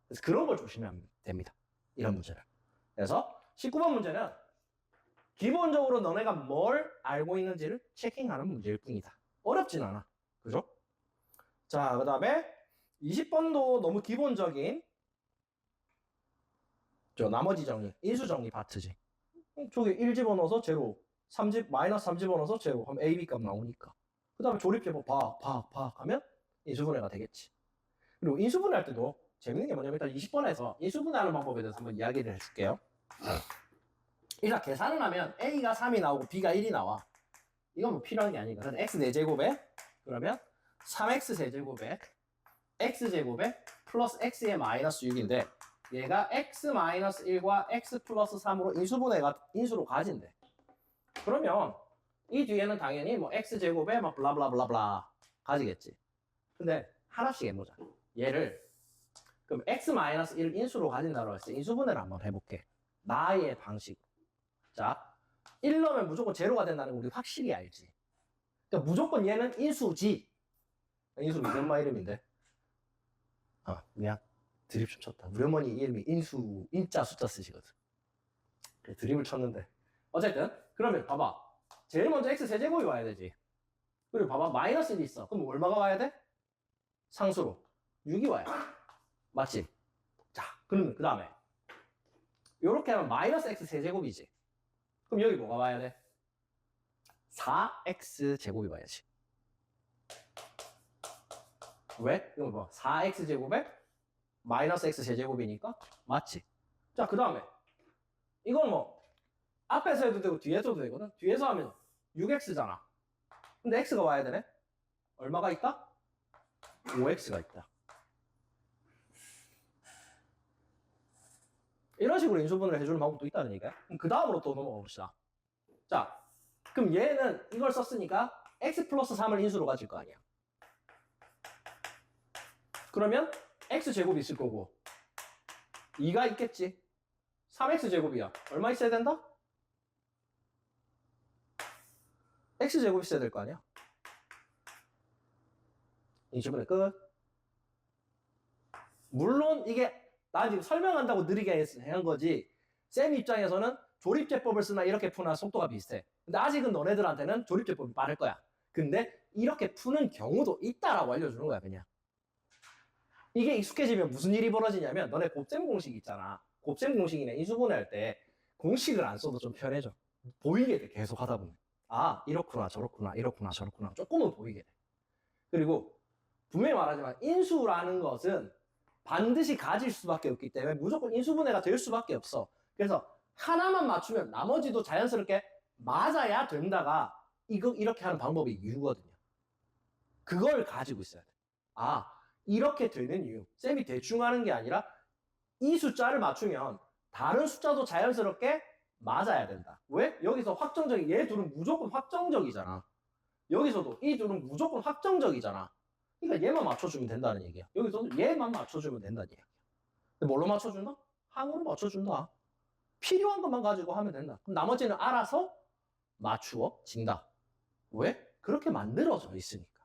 그래서 그런 걸 조심하면 됩니다. 이런 문제를. 그래서 19번 문제는 기본적으로 너네가 뭘 알고 있는지를 체킹하는 문제일 뿐이다. 어렵진 않아. 그죠? 자, 그 다음에 20번도 너무 기본적인 저 나머지 정리, 인수 정리 파트지. 저기 1 집어넣어서 제로, 3집, 마이너스 3 집어넣어서 제로 하면 A, B 값 나오니까. 그 다음에 조립해보 박 하면 인수분해가 되겠지. 그리고 인수분해할 때도 재밌는 게 뭐냐면 일단 20번에서 인수분해하는 방법에 대해서 한번 이야기를 해줄게요. 일단 계산을 하면 A가 3이 나오고 B가 1이 나와. 이건 뭐 필요한 게 아니니까. 그래서 X 4제곱에 그러면 3X 세제곱에 X제곱에 플러스 X의 마이너스 6인데 얘가 X 마이너스 1과 X 플러스 3으로 인수로 가진대. 그러면 이 뒤에는 당연히 뭐 X제곱에 막 블라블라블라블라 가지겠지. 근데 하나씩 해보자. 얘를 그럼 X 마이너스 1을 인수로 가진다고 했을 때 인수분해를 한번 해볼게. 나의 방식. 자, 1 넣으면 무조건 제로가 된다는 거 우리 확실히 알지. 그러니까 무조건 얘는 인수지. 인수 우리 엄마 이름인데. 미안. 드립 좀 쳤다. 우리 어머니 이름이 인수, 인자 숫자 쓰시거든. 그래, 드립을 쳤는데. 어쨌든, 그러면 봐봐. 제일 먼저 x 세제곱이 와야 되지. 그리고 봐봐. 마이너스 1이 있어. 그럼 얼마가 와야 돼? 상수로. 6이 와야 돼. 맞지? 자, 그러면 그 다음에. 요렇게 하면 마이너스 x 세제곱이지. 그럼 여기 뭐가 와야 돼? 4x 제곱이 와야지. 왜? 이거 봐. 4x 제곱에 마이너스 x 세제곱이니까 맞지? 자, 그 다음에 이건 뭐 앞에서 해도 되고 뒤에서 해도 되거든. 뒤에서 하면 6x잖아. 근데 x가 와야 되네? 얼마가 있다? 5x가 있다. 이런 식으로 인수분해를 해주는 방법도 있다는 얘기야. 그럼 그 다음으로 또 넘어가 봅시다. 자, 그럼 얘는 이걸 썼으니까 x 플러스 3을 인수로 가질 거 아니야. 그러면 x제곱이 있을 거고 2가 있겠지. 3x제곱이야. 얼마 있어야 된다? x제곱 있어야 될 거 아니야. 인수분해 끝. 물론 이게 나 지금 설명한다고 느리게 한 거지 쌤 입장에서는 조립제법을 쓰나 이렇게 푸나 속도가 비슷해. 근데 아직은 너네들한테는 조립제법이 빠를 거야. 근데 이렇게 푸는 경우도 있다라고 알려주는 거야. 그냥 이게 익숙해지면 무슨 일이 벌어지냐면 너네 곱셈 공식 있잖아. 곱셈 공식이나 인수분해할 때 공식을 안 써도 좀 편해져. 보이게 돼. 계속 하다 보면. 아, 이렇구나 저렇구나 이렇구나 저렇구나 조금은 보이게 돼. 그리고 분명히 말하지만 인수라는 것은 반드시 가질 수밖에 없기 때문에 무조건 인수분해가 될 수밖에 없어. 그래서 하나만 맞추면 나머지도 자연스럽게 맞아야 된다가 이렇게 하는 방법이 이유거든요. 그걸 가지고 있어야 돼. 아, 이렇게 되는 이유. 쌤이 대충 하는 게 아니라 이 숫자를 맞추면 다른 숫자도 자연스럽게 맞아야 된다. 왜? 여기서 확정적인 얘 둘은 무조건 확정적이잖아. 여기서도 이 둘은 무조건 확정적이잖아. 그러니까 얘만 맞춰주면 된다는 얘기야. 여기서도 얘만 맞춰주면 된다는 얘기야. 근데 뭘로 맞춰준다? 항으로 맞춰준다. 필요한 것만 가지고 하면 된다. 그럼 나머지는 알아서 맞추어진다. 왜? 그렇게 만들어져 있으니까.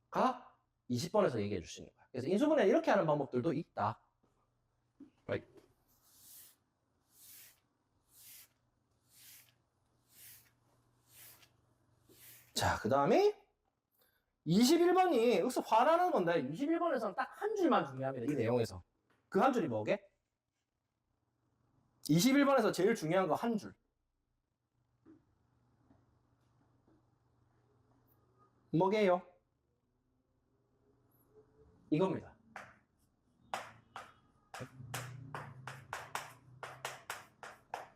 가 20번에서 얘기해 주시는 거야. 그래서 인수분해 이렇게 하는 방법들도 있다. Right. 자, 그 다음에 21번이 여기서 화나는 건데 21번에서는 딱 한 줄만 중요합니다. 이 내용에서. 그 한 줄이 뭐게? 21번에서 제일 중요한 거 한 줄. 뭐게요? 이겁니다.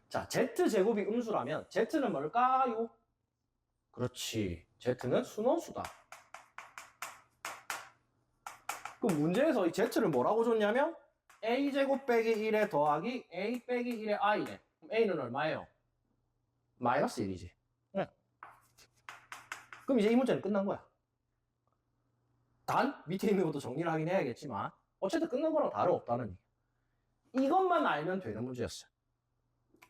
자, Z제곱이 음수라면 Z는 뭘까요? 그렇지. Z는 순원수다. 그럼 문제에서 이 Z를 뭐라고 줬냐면 A제곱 빼기 1에 더하기 A 빼기 1에 I래. 그럼 A는 얼마예요? 마이너스 1이지. 네. 그럼 이제 이 문제는 끝난 거야. 단 밑에 있는 것도 정리를 하긴 해야겠지만 어쨌든 끝난 거랑 다름없다는 얘기. 이것만 알면 되는 문제였어요.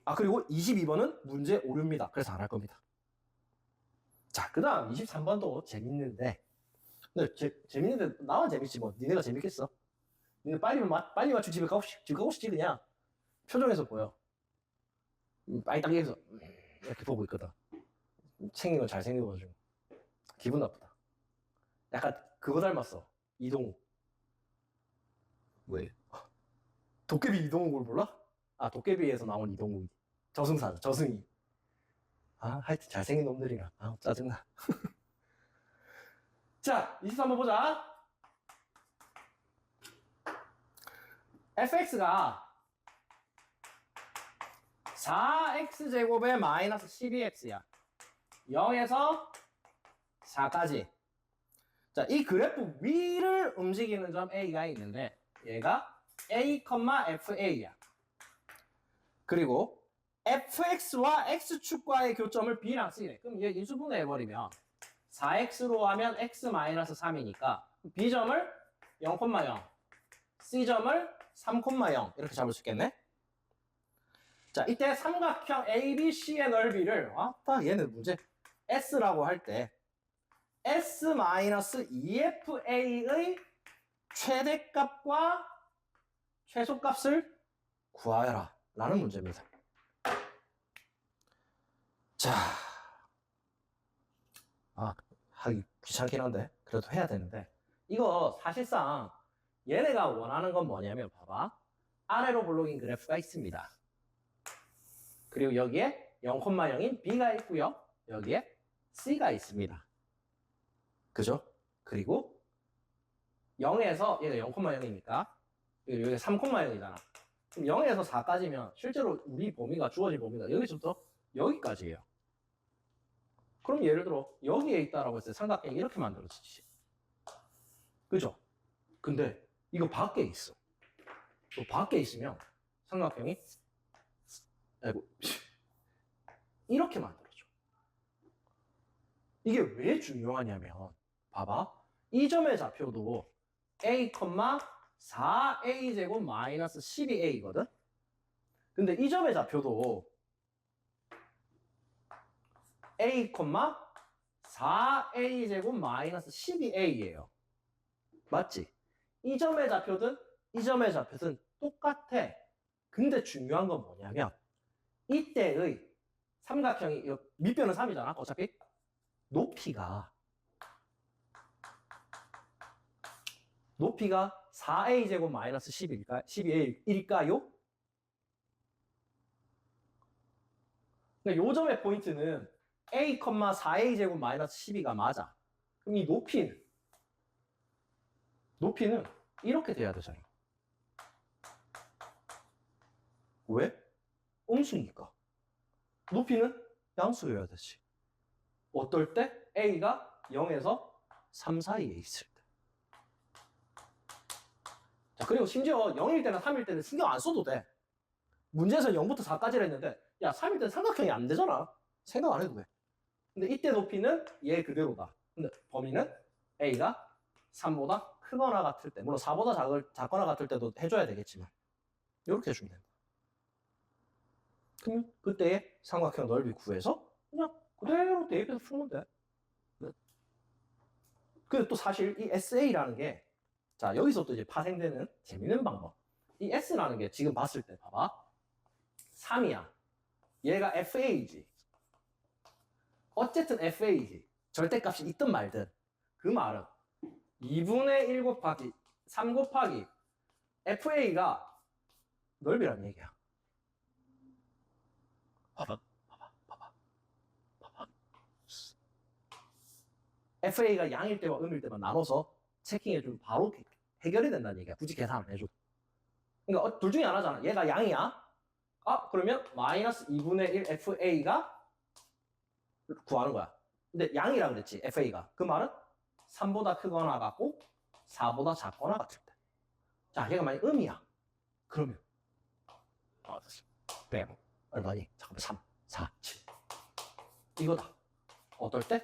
아, 그리고 22번은 문제 오류입니다. 그래서 안 할 겁니다. 자, 그 다음 23번도 재밌는데 근데 재밌는데 나만 재밌지 뭐 니네가 재밌겠어? 니네 빨리 맞추고 집에 가고 싶지 그냥 표정에서 보여. 빨리 당겨서 이렇게 보고 있거든. 생긴 건 잘생겨가지고 기분 나쁘다. 약간 그거 닮았어. 이동욱. 왜? 도깨비 이동욱을 몰라? 아, 도깨비에서 나온 이동욱. 저승이. 아, 하여튼 잘생긴 놈들이라. 아, 짜증나. 자, 23번 보자. fx가 4x제곱에 마이너스 12x야. 0에서 4까지. 자, 이 그래프 위를 움직이는 점 A가 있는데 얘가 A, FA야. 그리고 fx와 x축과의 교점을 b랑 c래. 그럼 얘 인수분해 해버리면 4x로 하면 x-3이니까 b점을 0,0, c점을 3,0 이렇게 잡을 수 있겠네? 자, 이때 삼각형 ABC의 넓이를 딱 얘는 문제 S라고 할 때 S-2FA의 최대값과 최소값을 구하여라 라는 문제입니다. 자, 하기 귀찮긴 한데 그래도 해야 되는데 이거 사실상 얘네가 원하는 건 뭐냐면 봐봐. 아래로 블록인 그래프가 있습니다. 그리고 여기에 0,0인 B가 있고요. 여기에 C가 있습니다. 그죠? 그리고 0에서 얘가 0,0이니까 그리고 여기가 3,0이잖아. 그럼 0에서 4까지면 실제로 우리 범위가 주어진 범위가 여기서부터 여기까지예요. 그럼 예를 들어 여기에 있다라고 했을 때 삼각형이 이렇게 만들어지지. 그죠? 근데 이거 밖에 있어. 또 밖에 있으면 삼각형이 이렇게 만들어져. 이게 왜 중요하냐면 봐봐. 이 점의 좌표도 a, 4a 제곱 마이너스 12a거든. 근데 이 점의 좌표도 a, 4a 제곱 마이너스 12a예요. 맞지? 이 점의 좌표든 이 점의 좌표든 똑같아. 근데 중요한 건 뭐냐면 이때의 삼각형이 밑변은 3이잖아. 어차피 높이가 4a 제곱 마이너스 12일까요? 그러니까 요 점의 포인트는 a, 4a 제곱 마이너스 12가 맞아. 그럼 이 높이는 이렇게 돼야 되잖아. 왜? 음수니까. 높이는 양수여야 되지. 어떨 때? a가 0에서 3 사이에 있을 때. 자, 그리고 심지어 0일 때나 3일 때는 신경 안 써도 돼. 문제에서 0부터 4까지를 했는데 야, 3일 때는 삼각형이 안 되잖아. 생각 안 해도 돼. 근데 이때 높이는 얘 그대로다. 근데 범위는 a가 3보다 크거나 같을 때, 물론 4보다 작거나 같을 때도 해줘야 되겠지만 이렇게 해주면 된다. 그러면 그때의 삼각형 넓이 구해서 그냥 그대로 대입해서 풀면 돼. 근데 또 사실 이 SA라는 게, 자, 여기서 또 이제 파생되는 재밌는 방법. 이 S라는 게 지금 봤을 때 봐봐. 3이야. 얘가 FA지. 어쨌든 FA지. 절대값이 있든 말든. 그 말은 2분의 1 곱하기 3 곱하기 FA가 넓이란 얘기야. 봐봐. FA가 양일 때와 음일 때만 나눠서 체킹해주면 바로 해결이 된다는 얘기야. 굳이 계산 안 해줘도. 그러니까 둘 중에 하나잖아. 얘가 양이야. 그러면 마이너스 2분의 1 FA가 구하는 거야. 근데 양이라 그랬지, FA가. 그 말은 3보다 크거나 같고 4보다 작거나 같을 때. 자, 얘가 만약 음이야. 그러면 빼고 얼마니? 잠깐만, 3, 4, 7 이거다. 어떨 때?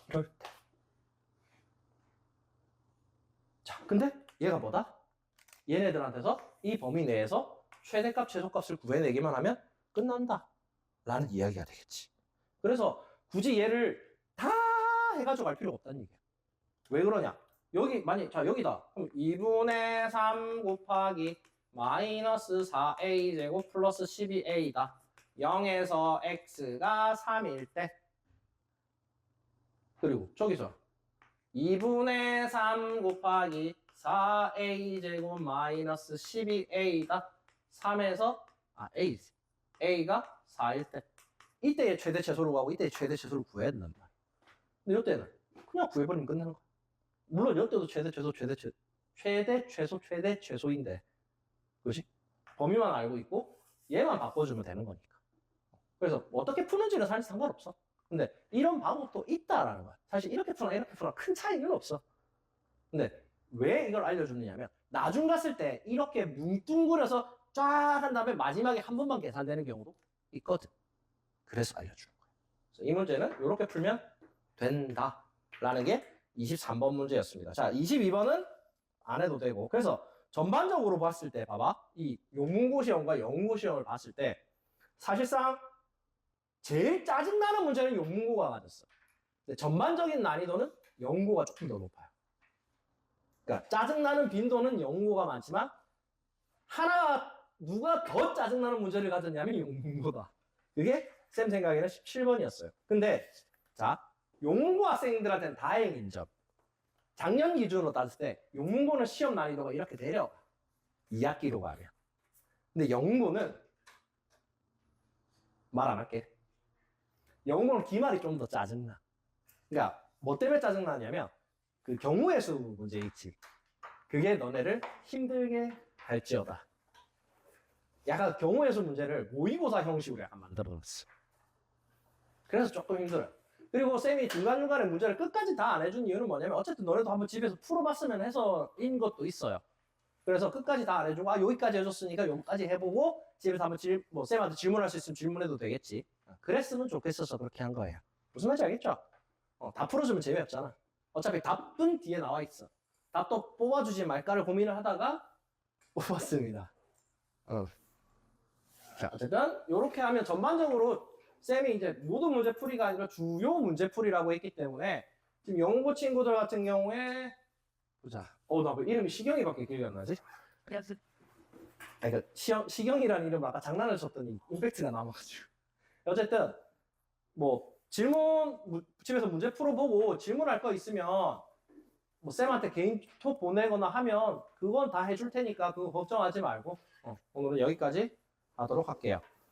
이럴 때. 자, 근데 얘가 뭐다? 얘네들한테서 이 범위 내에서 최대값, 최소값을 구해내기만 하면 끝난다 라는 이야기가 되겠지. 그래서 굳이 얘를 다 해가지고 갈 필요가 없다는 얘기야. 왜 그러냐? 여기 자, 여기다. 그럼 2분의 3 곱하기 마이너스 4a 제곱 플러스 12a다. 0에서 x가 3일 때 그리고 저기서 2분의 3 곱하기 4a제곱 마이너스 12a가 3에서 a가 4일 때 이때의 최대 최소로 가고 이때의 최대 최소를 구해야 된단 말이야. 근데 이때는 그냥 구해버리면 끝나는 거야. 물론 이때도 최대 최소인데 그것이 범위만 알고 있고 얘만 바꿔주면 되는 거니까. 그래서 어떻게 푸는지는 사실 상관없어. 근데 이런 방법도 있다라는 거야. 사실 이렇게 푸나 큰 차이는 없어. 근데 왜 이걸 알려주느냐면 나중 갔을 때 이렇게 뭉뚱그려서 쫙 한 다음에 마지막에 한 번만 계산되는 경우도 있거든. 그래서 알려주는 거야. 그래서 이 문제는 이렇게 풀면 된다라는 게 23번 문제였습니다. 자, 22번은 안 해도 되고. 그래서 전반적으로 봤을 때 봐봐. 이 용문고 시험과 영문고 시험을 봤을 때 사실상 제일 짜증나는 문제는 용문고가 맞았어. 근데 전반적인 난이도는 영문고가 조금 더 높아요. 그러니까 짜증나는 빈도는 영문고가 많지만 누가 더 짜증나는 문제를 가졌냐면 용문고다. 그게 쌤 생각에는 17번이었어요. 근데 자, 용문고 학생들한테는 다행인 점. 작년 기준으로 따졌을 때 용문고는 시험 난이도가 이렇게 내려가. 2학기로 가면. 근데 영문고는 말 안 할게. 영문고는 기말이 좀 더 짜증나. 그러니까 뭐 때문에 짜증나냐면 그 경우의 수 문제 있지. 그게 너네를 힘들게 할지어다. 약간 경우의 수 문제를 모의고사 형식으로 약간 만들어놨어. 그래서 조금 힘들어요. 그리고 쌤이 중간중간에 문제를 끝까지 다 안 해준 이유는 뭐냐면 어쨌든 너네도 한번 집에서 풀어봤으면 해서인 것도 있어요. 그래서 끝까지 다 안 해주고 여기까지 해줬으니까 여기까지 해보고 집에서 한번 쌤한테 질문할 수 있으면 질문해도 되겠지. 그랬으면 좋겠어서 그렇게 한 거예요. 무슨 말인지 알겠죠? 다 풀어주면 재미없잖아. 어차피 답은 뒤에 나와 있어. 답도 뽑아주지 말까를 고민을 하다가 뽑았습니다. 자, 어쨌든 이렇게 하면 전반적으로 쌤이 이제 모든 문제 풀이가 아니라 주요 문제 풀이라고 했기 때문에 지금 영고 친구들 같은 경우에 보자. 나 왜 이름이 시경이밖에 기억이 안 나지? 그래서 그러니까 시경이라는 이름 아까 장난을 쳤더니 임팩트가 남아가지고. 어쨌든 뭐 집에서 문제 풀어보고 질문할 거 있으면 뭐 쌤한테 개인 톡 보내거나 하면 그건 다 해줄 테니까 그거 걱정하지 말고 오늘은 여기까지 하도록 할게요.